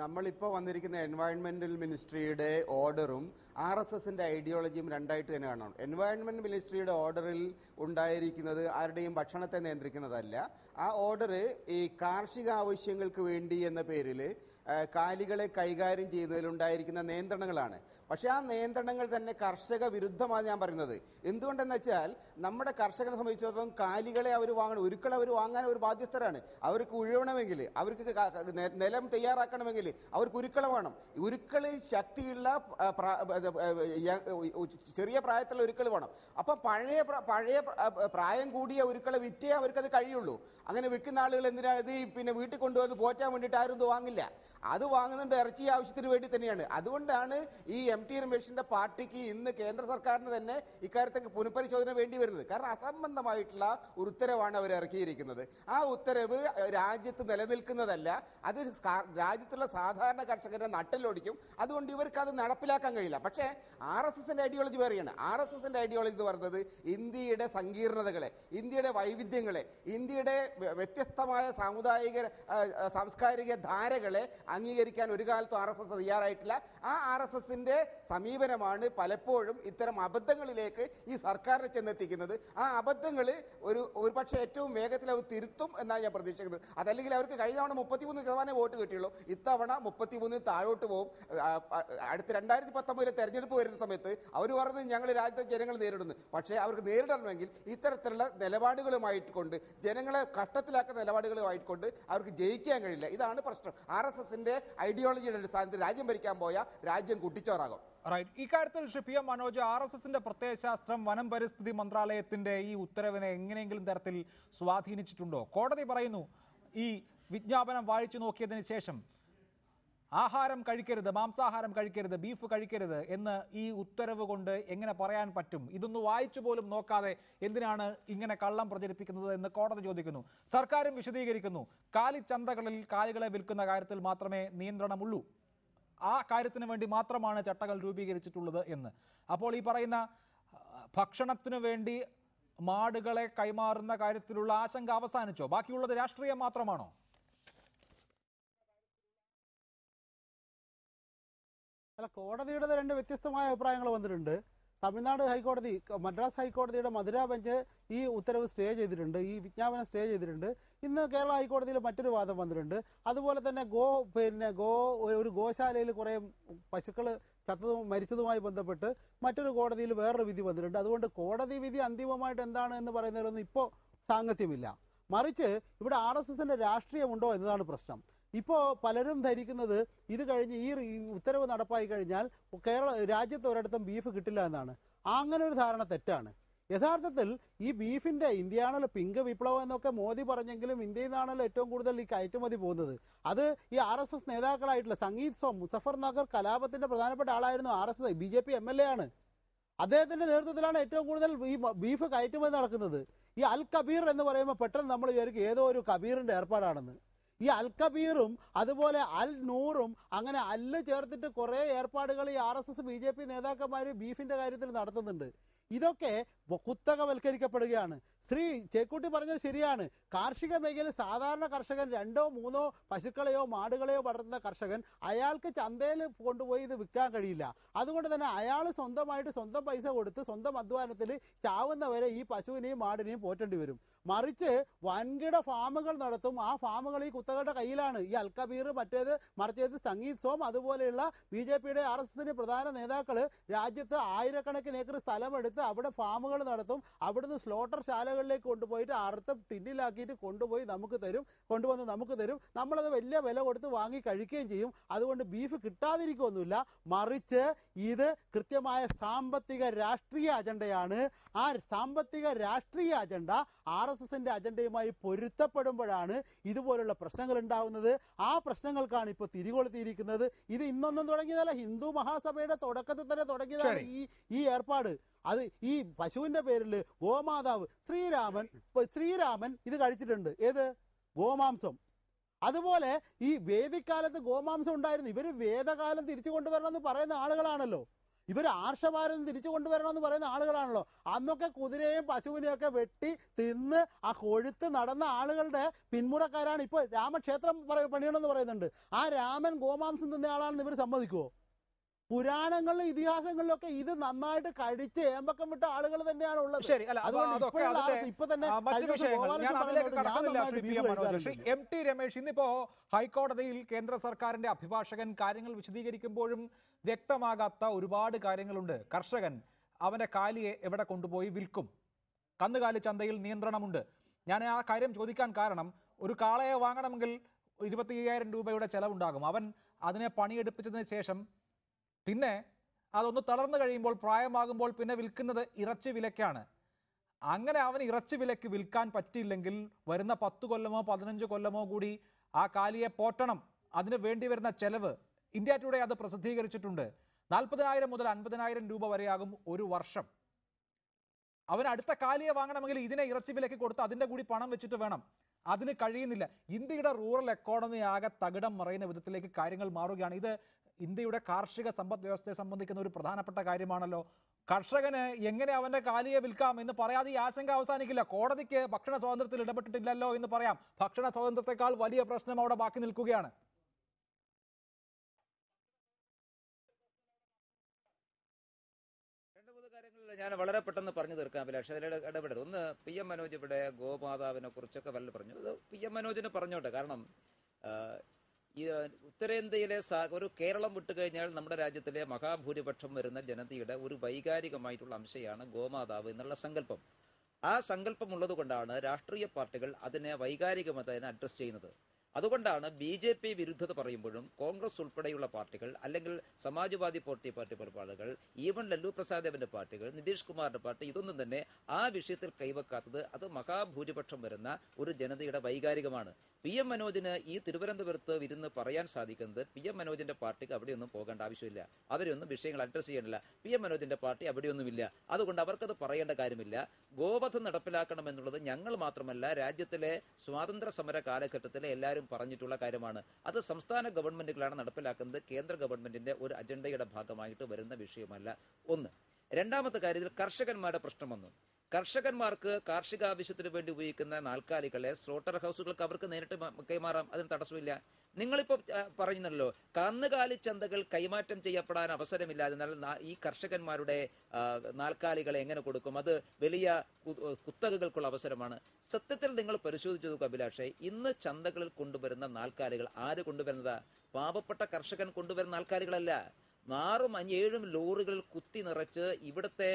നമ്മളിപ്പോൾ വന്നിരിക്കുന്ന എൻവയൺമെൻറ്റൽ മിനിസ്ട്രിയുടെ ഓർഡറും RSSന്റെ ഐഡിയോളജിയും രണ്ടായിട്ട് തന്നെ കാണണം. എൻവയൺമെൻറ്റ് മിനിസ്ട്രിയുടെ ഓർഡറിൽ ഉണ്ടായിരിക്കുന്നത് ആരുടെയും ഭക്ഷണത്തെ നിയന്ത്രിക്കുന്നതല്ല. ആ ഓർഡർ ഈ കാർഷിക ആവശ്യങ്ങൾക്ക് വേണ്ടി എന്ന പേരിൽ കാലികളെ കൈകാര്യം ചെയ്യുന്നതിലുണ്ടായിരിക്കുന്ന നിയന്ത്രണങ്ങളാണ്. പക്ഷേ ആ നിയന്ത്രണങ്ങൾ തന്നെ കർഷക വിരുദ്ധമാണ് ഞാൻ പറയുന്നത്. എന്തുകൊണ്ടെന്ന് വെച്ചാൽ നമ്മുടെ കർഷകനെ സംബന്ധിച്ചിടത്തോളം കാലികളെ അവർ വാങ്ങണം, ഉരുക്കൾ അവർ വാങ്ങാൻ ഒരു ബാധ്യസ്ഥരാണ്. അവർക്ക് ഉഴുവണമെങ്കിൽ, അവർക്ക് നിലം തയ്യാറാക്കണമെങ്കിൽ അവർക്ക് ഉരുക്കൾ വേണം. ഉരുക്കൾ ശക്തിയുള്ള ചെറിയ പ്രായത്തിലുള്ള ഉരുക്കൾ വേണം. അപ്പം പഴയ പ്രായം കൂടിയ ഉരുക്കളെ വിറ്റേ അവർക്കത് കഴിയുള്ളൂ. അങ്ങനെ വിൽക്കുന്ന ആളുകൾ എന്തിനാണ് ഇത് പിന്നെ വീട്ടിൽ കൊണ്ടുവന്ന് പോറ്റാൻ വേണ്ടിയിട്ട് ആരും ഇത് വാങ്ങില്ല. അത് വാങ്ങുന്നുണ്ട് ഇറച്ചി ആവശ്യത്തിന് വേണ്ടി തന്നെയാണ്. അതുകൊണ്ടാണ് ഈ MT രമേശിന്റെ പാർട്ടിക്ക് ഇന്ന് കേന്ദ്ര സർക്കാരിന് തന്നെ ഇക്കാര്യത്തിൽ പുനഃപരിശോധന വേണ്ടി വരുന്നത്. കാരണം അസംബന്ധമായിട്ടുള്ള ഒരു ഉത്തരവാണ് അവർ ഇറക്കിയിരിക്കുന്നത്. ആ ഉത്തരവ് രാജ്യത്ത് നിലനിൽക്കുന്നതല്ല, അത് രാജ്യത്തുള്ള സാധാരണ കർഷകരെ നട്ടലൊടിക്കും. അതുകൊണ്ട് ഇവർക്ക് അത് നടപ്പിലാക്കാൻ കഴിയില്ല. പക്ഷേ RSSന്റെ ഐഡിയോളജി വേറെയാണ്. RSSന്റെ ഐഡിയോളജി എന്ന് പറയുന്നത് ഇന്ത്യയുടെ സങ്കീർണതകളെ, ഇന്ത്യയുടെ വൈവിധ്യങ്ങളെ, ഇന്ത്യയുടെ വ്യത്യസ്തമായ സാംസ്കാരിക ധാരകളെ അംഗീകരിക്കാൻ ഒരു കാലത്തും RSS തയ്യാറായിട്ടില്ല. ആ RSSന്റെ സമീപനമാണ് പലപ്പോഴും ഇത്തരം അബദ്ധങ്ങളിലേക്ക് ഈ സർക്കാരിനെ ചെന്നെത്തിക്കുന്നത്. ആ അബദ്ധങ്ങൾ ഒരു പക്ഷേ ഏറ്റവും വേഗത്തിൽ അവർ തിരുത്തും എന്നാണ് ഞാൻ പ്രതീക്ഷിക്കുന്നത്. അതല്ലെങ്കിൽ അവർക്ക് കഴിഞ്ഞ തവണ 33% വോട്ട് കിട്ടിയുള്ളൂ. ഇത്തവണ 33 താഴോട്ട് പോകും. അടുത്ത 2019 തെരഞ്ഞെടുപ്പ് വരുന്ന സമയത്ത് അവർ പറഞ്ഞത് ഞങ്ങൾ രാജ്യത്തെ ജനങ്ങൾ നേരിടുന്നു. പക്ഷേ അവർക്ക് നേരിടണമെങ്കിൽ ഇത്തരത്തിലുള്ള നിലപാടുകളുമായിട്ട് കൊണ്ട്, ജനങ്ങളെ കഷ്ടത്തിലാക്കുന്ന നിലപാടുകളുമായിട്ട് കൊണ്ട് അവർക്ക് ജയിക്കാൻ കഴിയില്ല. ഇതാണ് പ്രശ്നം. RSSന്റെ ഐഡിയോളജിയുടെ അടിസ്ഥാനത്തിൽ രാജ്യം ഭരിക്കാൻ പോയ രാജ്യം കുട്ടിച്ചോറാകും. ഇക്കാര്യത്തിൽ ശ്രീ PM മനോജ്, RSSന്റെ പ്രത്യയശാസ്ത്രം വനം പരിസ്ഥിതി മന്ത്രാലയത്തിന്റെ ഈ ഉത്തരവിനെ എങ്ങനെയെങ്കിലും തരത്തിൽ സ്വാധീനിച്ചിട്ടുണ്ടോ? കോടതി പറയുന്നു ഈ വിജ്ഞാപനം വായിച്ചു നോക്കിയതിന് ശേഷം ആഹാരം കഴിക്കരുത്, മാംസാഹാരം കഴിക്കരുത്, ബീഫ് കഴിക്കരുത് എന്ന് ഈ ഉത്തരവ് കൊണ്ട് എങ്ങനെ പറയാൻ പറ്റും? ഇതൊന്നും വായിച്ചു പോലും നോക്കാതെ എന്തിനാണ് ഇങ്ങനെ കള്ളം പ്രചരിപ്പിക്കുന്നത് എന്ന് കോടതി ചോദിക്കുന്നു. സർക്കാരും വിശദീകരിക്കുന്നു, കാലിച്ചന്തകളിൽ കാലികളെ വിൽക്കുന്ന കാര്യത്തിൽ മാത്രമേ നിയന്ത്രണമുള്ളൂ, ആ കാര്യത്തിന് വേണ്ടി മാത്രമാണ് ചട്ടങ്ങൾ രൂപീകരിച്ചിട്ടുള്ളത് എന്ന്. അപ്പോൾ ഈ പറയുന്ന ഭക്ഷണത്തിനു വേണ്ടി മാടുകളെ കൈമാറുന്ന കാര്യത്തിലുള്ള ആശങ്ക അവസാനിച്ചോ? ബാക്കിയുള്ളത് രാഷ്ട്രീയം മാത്രമാണോ? അല്ല, കോടതിയുടെ രണ്ട് വ്യത്യസ്തമായ അഭിപ്രായങ്ങൾ വന്നിട്ടുണ്ട്. തമിഴ്നാട് ഹൈക്കോടതി, മദ്രാസ് ഹൈക്കോടതിയുടെ മധുര ബെഞ്ച് ഈ ഉത്തരവ് സ്റ്റേ ചെയ്തിട്ടുണ്ട്, ഈ വിജ്ഞാപനം സ്റ്റേ ചെയ്തിട്ടുണ്ട്. ഇന്ന് കേരള ഹൈക്കോടതിയിൽ മറ്റൊരു വാദം വന്നിട്ടുണ്ട്. അതുപോലെ തന്നെ ഒരു ഗോശാലയിൽ കുറേ പശുക്കൾ ചത്തതും മരിച്ചതുമായി ബന്ധപ്പെട്ട് മറ്റൊരു കോടതിയിൽ വേറൊരു വിധി വന്നിട്ടുണ്ട്. അതുകൊണ്ട് കോടതി വിധി അന്തിമമായിട്ട് എന്താണ് എന്ന് പറയുന്നതിലൊന്നും ഇപ്പോൾ സാങ്കത്യമില്ല. മറിച്ച് ഇവിടെ RSSന്റെ രാഷ്ട്രീയമുണ്ടോ എന്നതാണ് പ്രശ്നം. ഇപ്പോൾ പലരും ധരിക്കുന്നത് ഇത് കഴിഞ്ഞ് ഈ ഉത്തരവ് നടപ്പായി കഴിഞ്ഞാൽ രാജ്യത്ത് ഒരിടത്തും ബീഫ് കിട്ടില്ല എന്നാണ്. അങ്ങനെ ഒരു ധാരണ തെറ്റാണ്. യഥാർത്ഥത്തിൽ ഈ ബീഫിൻ്റെ, ഇന്ത്യയാണല്ലോ പിങ്ക് വിപ്ലവം എന്നൊക്കെ മോദി പറഞ്ഞെങ്കിലും ഇന്ത്യയിൽ നിന്നാണല്ലോ ഏറ്റവും കൂടുതൽ ഈ കയറ്റുമതി പോകുന്നത്. അത് ഈ RSS നേതാക്കളായിട്ടുള്ള സംഗീത് സോം, മുസഫർ നഗർ കലാപത്തിൻ്റെ പ്രധാനപ്പെട്ട ആളായിരുന്നു RSS BJP MLA ആണ്. അദ്ദേഹത്തിൻ്റെ നേതൃത്വത്തിലാണ് ഏറ്റവും കൂടുതൽ ഈ ബീഫ് കയറ്റുമതി നടക്കുന്നത്. ഈ അൽ കബീർ എന്ന് പറയുമ്പോൾ പെട്ടെന്ന് നമ്മൾ വിചാരിക്കും ഏതോ ഒരു കബീറിൻ്റെ ഏർപ്പാടാണെന്ന്. ഈ അൽ കബീറും അതുപോലെ അൽ നൂറും അങ്ങനെ അല്ല് ചേർത്തിട്ട് കുറേ ഏർപ്പാടുകൾ ഈ RSS BJP നേതാക്കന്മാർ ബീഫിൻ്റെ കാര്യത്തിൽ നടത്തുന്നുണ്ട്. ഇതൊക്കെ കുത്തകവൽക്കരിക്കപ്പെടുകയാണ്. ശ്രീ ചേക്കുട്ടി പറഞ്ഞത് ശരിയാണ്. കാർഷിക മേഖലയിൽ സാധാരണ കർഷകൻ 2 or 3 പശുക്കളെയോ മാടുകളെയോ വളർത്തുന്ന കർഷകൻ, അയാൾക്ക് ചന്തയിൽ കൊണ്ടുപോയി ഇത് വിൽക്കാൻ കഴിയില്ല. അതുകൊണ്ട് തന്നെ അയാൾ സ്വന്തമായിട്ട് സ്വന്തം പൈസ കൊടുത്ത് സ്വന്തം അധ്വാനത്തിൽ ചാവുന്നവരെ ഈ പശുവിനെയും മാടിനെയും പോറ്റേണ്ടി വരും. മറിച്ച് വൻകിട ഫാമുകൾ നടത്തും. ആ ഫാമുകൾ ഈ കുത്തകളുടെ കയ്യിലാണ്. ഈ അൽ കബീർ, മറിച്ചത് സംഗീത് സോം, അതുപോലെയുള്ള BJPയുടെ RSSന്റെ പ്രധാന നേതാക്കൾ രാജ്യത്ത് ആയിരക്കണക്കിന് ഏക്കർ സ്ഥലമെടുത്ത് അവിടെ ഫാമുകൾ നടത്തും. അവിടുന്ന് സ്ലോട്ടർ ശാലകളിലേക്ക് കൊണ്ടുപോയിട്ട് അറുത്ത് ടിന്നിലാക്കിയിട്ട് കൊണ്ടുവന്ന് നമുക്ക് തരും. നമ്മളത് വലിയ വില കൊടുത്ത് വാങ്ങി കഴിക്കുകയും ചെയ്യും. അതുകൊണ്ട് ബീഫ് കിട്ടാതിരിക്കുകയൊന്നുമില്ല. മറിച്ച് ഇത് കൃത്യമായ സാമ്പത്തിക രാഷ്ട്രീയ അജണ്ടയാണ്. ആ സാമ്പത്തിക രാഷ്ട്രീയ അജണ്ട RSSന്റെ അജണ്ടയുമായി പൊരുത്തപ്പെടുമ്പോഴാണ് ഇതുപോലുള്ള പ്രശ്നങ്ങൾ ഉണ്ടാവുന്നത്. ആ പ്രശ്നങ്ങൾക്കാണ് ഇപ്പോൾ തിരികൊളുത്തിയിരിക്കുന്നത്. ഇത് ഇന്നൊന്നും തുടങ്ങിയതല്ല, ഹിന്ദു മഹാസഭയുടെ തുടക്കത്തിൽ തന്നെ തുടങ്ങിയതാണ് ഈ ഏർപ്പാട്. അത് ഈ പശുവിൻ്റെ പേരിൽ ഗോമാതാവ് ശ്രീരാമൻ ഇത് കഴിച്ചിട്ടുണ്ട്. ഏത്? ഗോമാംസം. അതുപോലെ ഈ വേദിക്കാലത്ത് ഗോമാംസം ഉണ്ടായിരുന്നു. ഇവർ വേദകാലം തിരിച്ചു കൊണ്ടുവരണമെന്ന് പറയുന്ന ആളുകളാണല്ലോ. ഇവർ ആർഷഭാരതം തിരിച്ചു കൊണ്ടുവരണമെന്ന് പറയുന്ന ആളുകളാണല്ലോ. അന്നൊക്കെ കുതിരയെയും പശുവിനെയൊക്കെ വെട്ടി തിന്ന് ആ കൊഴുത്ത് നടന്ന ആളുകളുടെ പിന്മുറക്കാരാണ് ഇപ്പോൾ രാമക്ഷേത്രം പണിയണമെന്ന് പറയുന്നുണ്ട്. ആ രാമൻ ഗോമാംസം തിന്ന ആളാണെന്ന് ഇവർ സമ്മതിക്കുമോ? പുരാണങ്ങളിലും ഇതിഹാസങ്ങളിലൊക്കെ ഇത് നന്നായിട്ട് കഴിച്ച് ഏമ്പക്കം വിട്ട ആളുകൾ തന്നെയാണ് ഉള്ളത്. ശരി, അല്ല മറ്റു വിഷയങ്ങൾ ഞാൻ അതിലേക്ക് കടക്കുന്നില്ല. Shri P M Manoj, Shri M T Ramesh, ഇന്നിപ്പോ ഹൈക്കോടതിയിൽ കേന്ദ്ര സർക്കാരിന്റെ അഭിഭാഷകൻ കാര്യങ്ങൾ വിശദീകരിക്കുമ്പോഴും വ്യക്തമാകാത്ത ഒരുപാട് കാര്യങ്ങളുണ്ട്. കർഷകൻ അവന്റെ കാലിയെ എവിടെ കൊണ്ടുപോയി വിൽക്കും? കന്നുകാലി ചന്തയിൽ നിയന്ത്രണമുണ്ട്. ഞാൻ ആ കാര്യം ചോദിക്കാൻ കാരണം, ഒരു കാളയെ വാങ്ങണമെങ്കിൽ 25,000 രൂപയുടെ ചെലവുണ്ടാകും. അവൻ അതിനെ പണിയെടുപ്പിച്ചതിന് ശേഷം പിന്നെ അതൊന്ന് തളർന്നു കഴിയുമ്പോൾ, പ്രായമാകുമ്പോൾ പിന്നെ വിൽക്കുന്നത് ഇറച്ചി വിലയ്ക്കാണ്. അങ്ങനെ അവന് ഇറച്ചി വിലയ്ക്ക് വിൽക്കാൻ പറ്റിയില്ലെങ്കിൽ വരുന്ന 10 കൊല്ലമോ 15 കൊല്ലമോ കൂടി ആ കാലിയെ പോറ്റണം. അതിന് വേണ്ടി വരുന്ന ചെലവ് ഇന്ത്യ ടുഡേ അത് പ്രസിദ്ധീകരിച്ചിട്ടുണ്ട്. 40,000 മുതൽ 50,000 രൂപ വരെയാകും ഒരു വർഷം. അവൻ അടുത്ത കാലിയെ വാങ്ങണമെങ്കിൽ ഇതിനെ ഇറച്ചി വിലയ്ക്ക് കൊടുത്ത് അതിൻ്റെ കൂടി പണം വെച്ചിട്ട് വേണം. അതിന് കഴിയുന്നില്ല. ഇന്ത്യയുടെ റൂറൽ എക്കോണമി ആകെ തകിടം മറയുന്ന വിധത്തിലേക്ക് കാര്യങ്ങൾ മാറുകയാണ്. ഇത് ഇന്ത്യയുടെ കാർഷിക സമ്പദ് വ്യവസ്ഥയെ സംബന്ധിക്കുന്ന ഒരു പ്രധാനപ്പെട്ട കാര്യമാണല്ലോ. കർഷകന് എങ്ങനെ അവന്റെ കാലിയെ വിൽക്കാം എന്ന് പറയാതെ ഈ ആശങ്ക അവസാനിക്കില്ല. കോടതിക്ക് ഭക്ഷണ സ്വാതന്ത്ര്യത്തിൽ ഇടപെട്ടിട്ടില്ലല്ലോ എന്ന് പറയാം. ഭക്ഷണ സ്വാതന്ത്ര്യത്തെക്കാൾ വലിയ പ്രശ്നം അവിടെ ബാക്കി നിൽക്കുകയാണ്. ഞാൻ വളരെ പെട്ടെന്ന് പറഞ്ഞു തീർക്കാം അഭിലാഷ്, അതിലൂടെ ഇടപെടരുത്. ഒന്ന്, പി എം മനോജ് ഇവിടെ ഗോമാതാവിനെ കുറിച്ചൊക്കെ വല്ല പറഞ്ഞു. അത് പി എം മനോജിന് പറഞ്ഞോട്ടെ. കാരണം ഈ ഉത്തരേന്ത്യയിലെ ഒരു കേരളം വിട്ടുകഴിഞ്ഞാൽ നമ്മുടെ രാജ്യത്തിലെ മഹാഭൂരിപക്ഷം വരുന്ന ജനതയുടെ ഒരു വൈകാരികമായിട്ടുള്ള അംശമാണ് ഗോമാതാവ് എന്നുള്ള സങ്കല്പം. ആ സങ്കല്പം ഉള്ളത് കൊണ്ടാണ് രാഷ്ട്രീയ പാർട്ടികൾ അതിനെ വൈകാരികമായി അഡ്രസ് ചെയ്യുന്നത്. അതുകൊണ്ടാണ് BJP വിരുദ്ധത പറയുമ്പോഴും കോൺഗ്രസ് ഉൾപ്പെടെയുള്ള പാർട്ടികൾ, അല്ലെങ്കിൽ സമാജ്വാദി പാർട്ടി പോലുള്ള ആളുകൾ, ഈവൻ ലല്ലു പ്രസാദേവിന്റെ പാർട്ടികൾ, നിതീഷ് കുമാറിന്റെ പാർട്ടി, ഇതൊന്നും തന്നെ ആ വിഷയത്തിൽ കൈവെക്കാത്തത് അത് മഹാഭൂരിപക്ഷം വരുന്ന ഒരു ജനതയുടെ വൈകാരികമാണ്. പി എം മനോജിന് ഈ തിരുവനന്തപുരത്ത് ഇരുന്ന് പറയാൻ സാധിക്കുന്നത് പി എം മനോജിന്റെ പാർട്ടിക്ക് അവിടെയൊന്നും പോകേണ്ട ആവശ്യമില്ല, അവരൊന്നും വിഷയങ്ങൾ അഡ്രസ് ചെയ്യണില്ല. പി എം മനോജിന്റെ പാർട്ടി അവിടെയൊന്നുമില്ല, അതുകൊണ്ട് അവർക്കത് പറയേണ്ട കാര്യമില്ല. ഗോവധം നടപ്പിലാക്കണമെന്നുള്ളത് ഞങ്ങൾ മാത്രമല്ല, രാജ്യത്തിലെ സ്വാതന്ത്ര്യ സമര കാലഘട്ടത്തിലെ എല്ലാവരും പറഞ്ഞിട്ടുള്ള കാര്യമാണ്. അത് സംസ്ഥാന ഗവൺമെന്റുകളാണ് നടപ്പിലാക്കുന്നത്, കേന്ദ്ര ഗവൺമെന്റിന്റെ ഒരു അജണ്ടയുടെ ഭാഗമായിട്ട് വരുന്ന വിഷയമല്ല. ഒന്ന്. രണ്ടാമത്തെ കാര്യത്തിൽ കർഷകന്മാരുടെ പ്രശ്നം വന്നു. കർഷകന്മാർക്ക് കാർഷിക ആവശ്യത്തിന് വേണ്ടി ഉപയോഗിക്കുന്ന നാൽക്കാലികളെ സ്ലോട്ടർ ഹൗസുകൾക്ക് അവർക്ക് നേരിട്ട് കൈമാറാം, അതിന് തടസ്സമില്ല. നിങ്ങളിപ്പോൾ പറയുന്നല്ലോ കന്നുകാലി ചന്തകൾ കൈമാറ്റം ചെയ്യപ്പെടാൻ അവസരമില്ലാതിനാൽ ഈ കർഷകന്മാരുടെ നാൽക്കാലികളെ എങ്ങനെ കൊടുക്കും? അത് വലിയ കുത്തകകൾക്കുള്ള അവസരമാണ്. സത്യത്തിൽ നിങ്ങൾ പരിശോധിച്ചു നോക്കുക അഭിലാഷേ, ഇന്ന് ചന്തകളിൽ കൊണ്ടുവരുന്ന നാൽക്കാലികൾ ആര് കൊണ്ടുവരുന്നതാ? പാവപ്പെട്ട കർഷകൻ കൊണ്ടുവരുന്ന നാൽക്കാലികളല്ല. 6-7 ലോറികൾ കുത്തി നിറച്ച് ഇവിടുത്തെ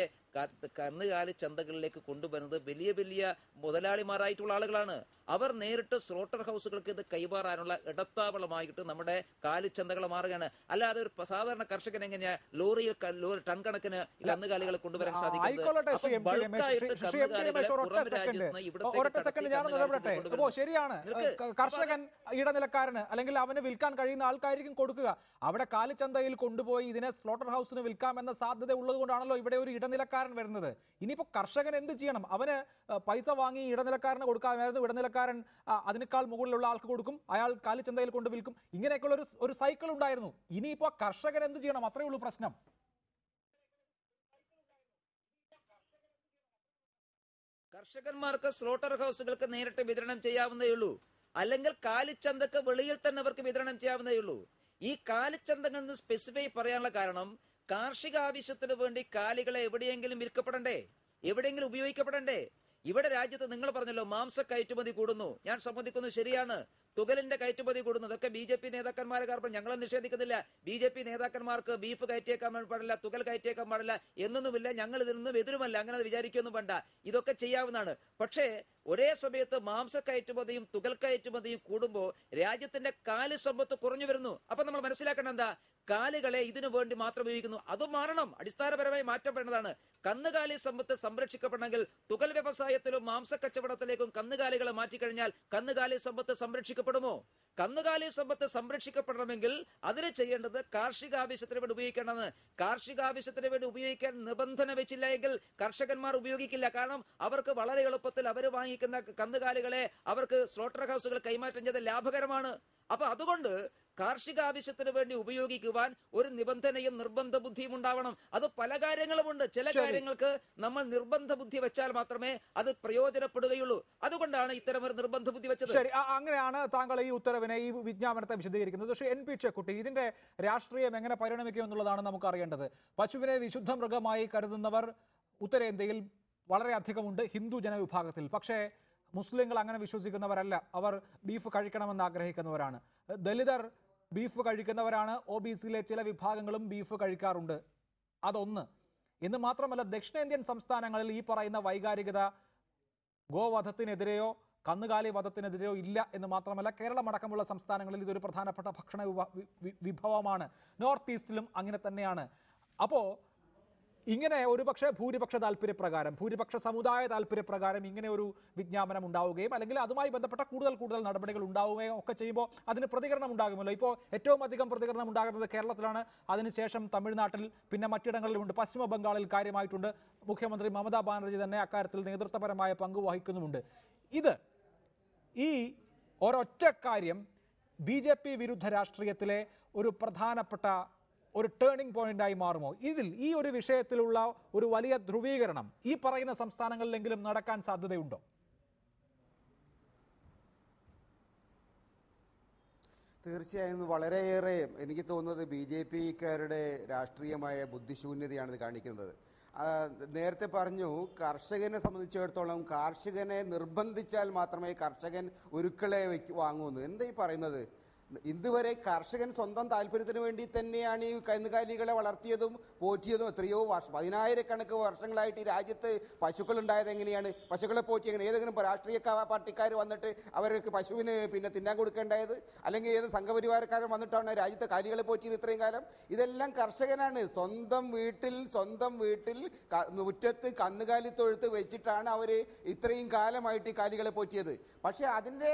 കന്നുകാലി ചന്തകളിലേക്ക് കൊണ്ടുവരുന്നത് വലിയ വലിയ മുതലാളിമാരായിട്ടുള്ള ആളുകളാണ്. അവർ നേരിട്ട് സ്ലോട്ടർ ഹൗസുകൾക്ക് ഇത് കൈമാറാനുള്ള ഇടത്താവളമായിട്ട് നമ്മുടെ കാലിച്ചന്തകൾ മാറുകയാണ്. അല്ലാതെ ഒരു സാധാരണ കർഷകൻ എങ്ങനെയാ ലോറിയിൽ ടൺ കണക്കിന് കന്നുകാലികളെ കൊണ്ടുവരാൻ സാധിക്കുന്നത്? ശരിയാണ്, കർഷകൻ ഇടനിലക്കാരന് അല്ലെങ്കിൽ അവന് വിൽക്കാൻ കഴിയുന്ന ആൾക്കാർക്കും കൊടുക്കുക. അവിടെ കാലിച്ചന്തയിൽ കൊണ്ടുപോയി ഇതിനെ സ്ലോട്ടർ ഹൗസിന് വിൽക്കാം എന്ന സാധ്യത ഉള്ളത് കൊണ്ടാണല്ലോ ഇവിടെ ഒരു ഇടനിലക്കാരൻ വരുന്നത്. ഇനിയിപ്പോ കർഷകൻ എന്ത് ചെയ്യണം? അവന് പൈസ വാങ്ങി ഇടനിലക്കാരന് കൊടുക്കാമായിരുന്നു, ഇടനിലക്കാരൻ അതിനേക്കാൾ മുകളിലുള്ള ആൾക്ക് കൊടുക്കും, അയാൾ കാലിച്ചന്തയിൽ കൊണ്ട് വിൽക്കും. ഇങ്ങനെയൊക്കെയുള്ള ഒരു സൈക്കിൾ ഉണ്ടായിരുന്നു. ഇനിയിപ്പോ കർഷകൻ എന്ത് ചെയ്യണം? അത്രയേ ഉള്ളൂ പ്രശ്നം. കർഷകന്മാർക്ക് സ്ലോട്ടർ ഹൗസുകൾക്ക് നേരിട്ട് വിതരണം ചെയ്യാവുന്നേ ഉള്ളൂ, അല്ലെങ്കിൽ കാലിച്ചന്തക്ക് വെളിയിൽ തന്നെ അവർക്ക് വിതരണം ചെയ്യാവുന്നേ ഉള്ളൂ. ഈ കാലിച്ചന്തകൾ സ്പെസിഫൈ പറയാനുള്ള കാരണം, കാർഷിക ആവശ്യത്തിന് വേണ്ടി കാലികളെ എവിടെയെങ്കിലും വിൽക്കപ്പെടണ്ടേ, എവിടെയെങ്കിലും ഉപയോഗിക്കപ്പെടണ്ടേ? ഇവിടെ രാജ്യത്ത് നിങ്ങൾ പറഞ്ഞല്ലോ മാംസ കയറ്റുമതി കൂടുന്നു, ഞാൻ സമ്മതിക്കുന്നു, ശരിയാണ്. തുകലിന്റെ കയറ്റുമതി കൂടുന്നു, അതൊക്കെ BJP നേതാക്കന്മാരെ കാരണം ഞങ്ങളെ നിഷേധിക്കുന്നില്ല. BJP നേതാക്കന്മാർക്ക് ബീഫ് കയറ്റിയേക്കാൻ പാടില്ല, തുകൽ കയറ്റിയേക്കാൻ പാടില്ല എന്നൊന്നുമില്ല. ഞങ്ങൾ ഇതിൽ നിന്നും എതിരുമല്ല, അങ്ങനെ വിചാരിക്കൊന്നും വേണ്ട, ഇതൊക്കെ ചെയ്യാവുന്നതാണ്. പക്ഷേ ഒരേ സമയത്ത് മാംസ കയറ്റുമതിയും തുകൽ കയറ്റുമതിയും കൂടുമ്പോൾ രാജ്യത്തിന്റെ കാലി സമ്പത്ത് കുറഞ്ഞു വരുന്നു. അപ്പൊ നമ്മൾ മനസ്സിലാക്കണം എന്താ? കാലികളെ ഇതിനു വേണ്ടി മാത്രം ഉപയോഗിക്കുന്നു. അതും മാറണം, അടിസ്ഥാനപരമായി മാറ്റപ്പെടേണ്ടതാണ്. കന്നുകാലി സമ്പത്ത് സംരക്ഷിക്കപ്പെടണമെങ്കിൽ തുകൽ വ്യവസായത്തിലും മാംസ കച്ചവടത്തിലേക്കും കന്നുകാലികളെ മാറ്റിക്കഴിഞ്ഞാൽ കന്നുകാലി സമ്പത്ത് സംരക്ഷിക്കപ്പെടുമോ? കന്നുകാലി സമ്പത്ത് സംരക്ഷിക്കപ്പെടണമെങ്കിൽ അതിന് ചെയ്യേണ്ടത് കാർഷിക ആവശ്യത്തിന് വേണ്ടി ഉപയോഗിക്കേണ്ടത്. കാർഷിക ആവശ്യത്തിന് വേണ്ടി ഉപയോഗിക്കാൻ നിബന്ധന വെച്ചില്ല എങ്കിൽ കർഷകന്മാർ ഉപയോഗിക്കില്ല. കാരണം അവർക്ക് വളരെ എളുപ്പത്തിൽ അവർ വാങ്ങിക്കുന്ന കന്നുകാലികളെ അവർക്ക് സ്ലോട്ടർ ഹൗസുകൾ കൈമാറ്റം ചെയ്ത് ലാഭകരമാണ്. അപ്പൊ അതുകൊണ്ട് കാർഷിക ആവശ്യത്തിന് വേണ്ടി ഉപയോഗിക്കുവാൻ ഒരു നിബന്ധനയും നിർബന്ധ ബുദ്ധിയും ഉണ്ടാവണം. അത് പല കാര്യങ്ങളുമുണ്ട്. ചില കാര്യങ്ങൾക്ക് നമ്മൾ നിർബന്ധ ബുദ്ധി വെച്ചാൽ മാത്രമേ അത് പ്രയോജനപ്പെടുകയുള്ളൂ. അതുകൊണ്ടാണ് ഇത്തരമൊരു നിർബന്ധ ബുദ്ധി വെച്ചത്. ശരി, അങ്ങനെയാണ് താങ്കൾ ഈ ഉത്തരവിനെ, ഈ വിജ്ഞാപനത്തെ വിശദീകരിക്കുന്നത്. പക്ഷേ NP ചെക്കുട്ടി, ഇതിന്റെ രാഷ്ട്രീയം എങ്ങനെ പരിണമിക്കും എന്നുള്ളതാണ് നമുക്ക് അറിയേണ്ടത്. പശുവിനെ വിശുദ്ധ മൃഗമായി കരുതുന്നവർ ഉത്തരേന്ത്യയിൽ വളരെയധികമുണ്ട്, ഹിന്ദു ജനവിഭാഗത്തിൽ. പക്ഷേ മുസ്ലിങ്ങൾ അങ്ങനെ വിശ്വസിക്കുന്നവരല്ല. അവർ ബീഫ് കഴിക്കണമെന്ന് ആഗ്രഹിക്കുന്നവരാണ്. ദലിതർ ബീഫ് കഴിക്കുന്നവരാണ്. OBCയിലെ ചില വിഭാഗങ്ങളും ബീഫ് കഴിക്കാറുണ്ട്. അതൊന്ന്. എന്ന് മാത്രമല്ല, ദക്ഷിണേന്ത്യൻ സംസ്ഥാനങ്ങളിൽ ഈ പറയുന്ന വൈകാരികത ഗോവധത്തിനെതിരെയോ കന്നുകാലി വധത്തിനെതിരെയോ ഇല്ല എന്ന് മാത്രമല്ല, കേരളമടക്കമുള്ള സംസ്ഥാനങ്ങളിൽ ഇതൊരു പ്രധാനപ്പെട്ട ഭക്ഷണ വിഭവമാണ്. നോർത്ത് ഈസ്റ്റിലും അങ്ങനെ തന്നെയാണ്. അപ്പോൾ ഇങ്ങനെ ഒരുപക്ഷെ ഭൂരിപക്ഷ താല്പര്യപ്രകാരം, ഭൂരിപക്ഷ സമുദായ താല്പര്യപ്രകാരം ഇങ്ങനെ ഒരു വിജ്ഞാപനം ഉണ്ടാവുകയും അല്ലെങ്കിൽ അതുമായി ബന്ധപ്പെട്ട കൂടുതൽ നടപടികൾ ഉണ്ടാവുകയോ ഒക്കെ ചെയ്യുമ്പോൾ അതിന് പ്രതികരണം ഉണ്ടാകുമല്ലോ. ഇപ്പോൾ ഏറ്റവും അധികം പ്രതികരണം ഉണ്ടാകുന്നത് കേരളത്തിലാണ്. അതിനുശേഷം തമിഴ്നാട്ടിൽ, പിന്നെ മറ്റിടങ്ങളിലുമുണ്ട്. പശ്ചിമ ബംഗാളിൽ കാര്യമായിട്ടുണ്ട്. മുഖ്യമന്ത്രി മമതാ ബാനർജി തന്നെ അക്കാര്യത്തിൽ നേതൃത്വപരമായ പങ്ക് വഹിക്കുന്നുമുണ്ട്. ഈ ഒരൊറ്റ കാര്യം BJP വിരുദ്ധ രാഷ്ട്രീയത്തിലെ ഒരു പ്രധാനപ്പെട്ട ഒരു ടേണിംഗ് പോയിന്റായി മാറുമോ? ഈ ഒരു വിഷയത്തിലുള്ള ഒരു വലിയ ധ്രുവീകരണം ഈ പറയുന്ന സംസ്ഥാനങ്ങളിലെങ്കിലും നടക്കാൻ സാധ്യതയുണ്ടോ? തീർച്ചയായും വളരെയേറെ എനിക്ക് തോന്നുന്നത് BJPക്കാരുടെ രാഷ്ട്രീയമായ ബുദ്ധിശൂന്യതയാണ് ഇത് കാണിക്കുന്നത്. നേരത്തെ പറഞ്ഞു, കർഷകനെ സംബന്ധിച്ചിടത്തോളം കാർഷികനെ നിർബന്ധിച്ചാൽ മാത്രമേ കർഷകൻ ഉരുക്കളെ വാങ്ങൂന്ന്. എന്താ ഈ പറയുന്നത്? ഇതുവരെ കർഷകൻ സ്വന്തം താല്പര്യത്തിന് വേണ്ടി തന്നെയാണ് ഈ കന്നുകാലികളെ വളർത്തിയതും പോറ്റിയതും. എത്രയോ വർഷം, 10,000 വർഷങ്ങളായിട്ട് ഈ രാജ്യത്ത് പശുക്കൾ ഉണ്ടായത് എങ്ങനെയാണ്? പശുക്കളെ പോറ്റി എങ്ങനെ? ഏതെങ്കിലും രാഷ്ട്രീയ പാർട്ടിക്കാർ വന്നിട്ട് അവർക്ക് പശുവിന് തിന്നാൻ കൊടുക്കേണ്ടായത്? അല്ലെങ്കിൽ ഏത് സംഘപരിവാരക്കാരൻ വന്നിട്ടാണ് രാജ്യത്തെ കാലികളെ പോറ്റിയത് ഇത്രയും കാലം? ഇതെല്ലാം കർഷകനാണ്. സ്വന്തം വീട്ടിൽ മുറ്റത്ത് കന്നുകാലി തൊഴുത്ത് വെച്ചിട്ടാണ് അവർ ഇത്രയും കാലമായിട്ട് ഈ കാലികളെ പോറ്റിയത്. പക്ഷേ അതിൻ്റെ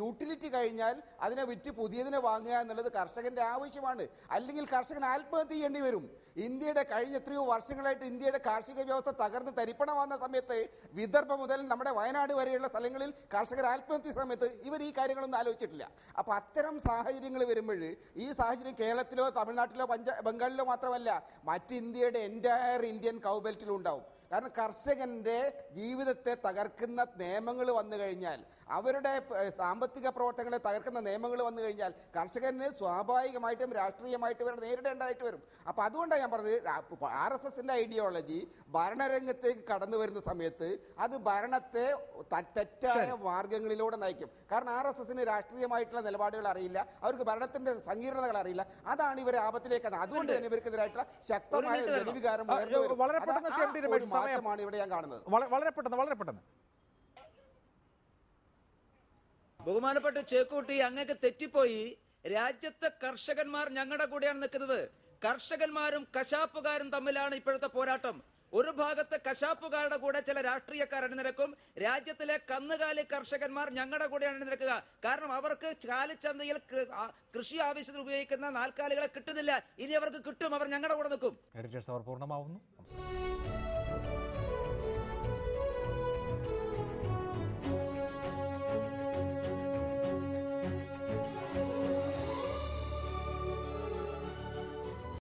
യൂട്ടിലിറ്റി കഴിഞ്ഞാൽ അതിനെ വിറ്റ് പുതിയതിനെ വാങ്ങുക എന്നുള്ളത് കർഷകന്റെ ആവശ്യമാണ്. അല്ലെങ്കിൽ കർഷകൻ ആത്മഹത്യ ചെയ്യേണ്ടി വരും. ഇന്ത്യയുടെ കഴിഞ്ഞ എത്രയോ വർഷങ്ങളായിട്ട് ഇന്ത്യയുടെ കാർഷിക വ്യവസ്ഥ തകർന്ന് തരിപ്പണം വന്ന സമയത്ത് വിദർഭ മുതൽ നമ്മുടെ വയനാട് വരെയുള്ള സ്ഥലങ്ങളിൽ കർഷകർ ആത്മഹത്യ സമയത്ത് ഇവർ ഈ കാര്യങ്ങളൊന്നും ആലോചിച്ചിട്ടില്ല. അപ്പോൾ അത്തരം സാഹചര്യങ്ങൾ വരുമ്പോൾ ഈ സാഹചര്യം കേരളത്തിലോ തമിഴ്നാട്ടിലോ ബംഗാളിലോ മാത്രമല്ല, മറ്റ് ഇന്ത്യയുടെ എൻറ്റയർ ഇന്ത്യൻ കൗബെൽറ്റിലും ഉണ്ടാവും. കാരണം കർഷകന്റെ ജീവിതത്തെ തകർക്കുന്ന നിയമങ്ങൾ വന്നു കഴിഞ്ഞാൽ, അവരുടെ സാമ്പത്തിക പ്രവർത്തനങ്ങളെ തകർക്കുന്ന നിയമങ്ങൾ വന്നു കഴിഞ്ഞാൽ കർഷകന് സ്വാഭാവികമായിട്ടും രാഷ്ട്രീയമായിട്ടും ഇവരെ നേരിടേണ്ടതായിട്ട് വരും. അപ്പോൾ അതുകൊണ്ടാണ് ഞാൻ പറഞ്ഞത്, RSSന്റെ ഐഡിയോളജി ഭരണരംഗത്തേക്ക് കടന്നു വരുന്ന സമയത്ത് അത് ഭരണത്തെ തെറ്റായ മാർഗങ്ങളിലൂടെ നയിക്കും. കാരണം RSSന് രാഷ്ട്രീയമായിട്ടുള്ള നിലപാടുകൾ അറിയില്ല, അവർക്ക് ഭരണത്തിന്റെ സങ്കീർണതകൾ അറിയില്ല. അതാണ് ഇവരെ ആപത്തിലേക്ക്. അതുകൊണ്ട് തന്നെ ഇവർക്കെതിരായിട്ടുള്ള ശക്തമായ ജനവികാരം മാറ്റമാണ് ഇവിടെ ഞാൻ കാണുന്നത്. വളരെ പെട്ടെന്ന് ബഹുമാനപ്പെട്ട ചേക്കൂട്ടി, അങ്ങക്ക് തെറ്റിപ്പോയി. രാജ്യത്തെ കർഷകന്മാർ ഞങ്ങളുടെ കൂടെയാണ് നിൽക്കുന്നത്. കർഷകന്മാരും കശാപ്പുകാരും തമ്മിലാണ് ഇപ്പോഴത്തെ പോരാട്ടം. ഒരു ഭാഗത്ത് കശാപ്പുകാരുടെ കൂടെ ചില രാഷ്ട്രീയക്കാർ അണിനിരക്കും. രാജ്യത്തിലെ കന്നുകാലി കർഷകന്മാർ ഞങ്ങളുടെ കൂടെയാണ് അണിനിരക്കുക. കാരണം അവർക്ക് കാലിച്ചന്തയിൽ കൃഷി ആവശ്യത്തിന് ഉപയോഗിക്കുന്ന നാൽക്കാലികളെ കിട്ടുന്നില്ല. ഇനി അവർക്ക് കിട്ടും. അവർ ഞങ്ങളുടെ കൂടെ നിൽക്കും. എഡിറ്റേഴ്സ് അവർ പൂർണ്ണമാവുന്നു.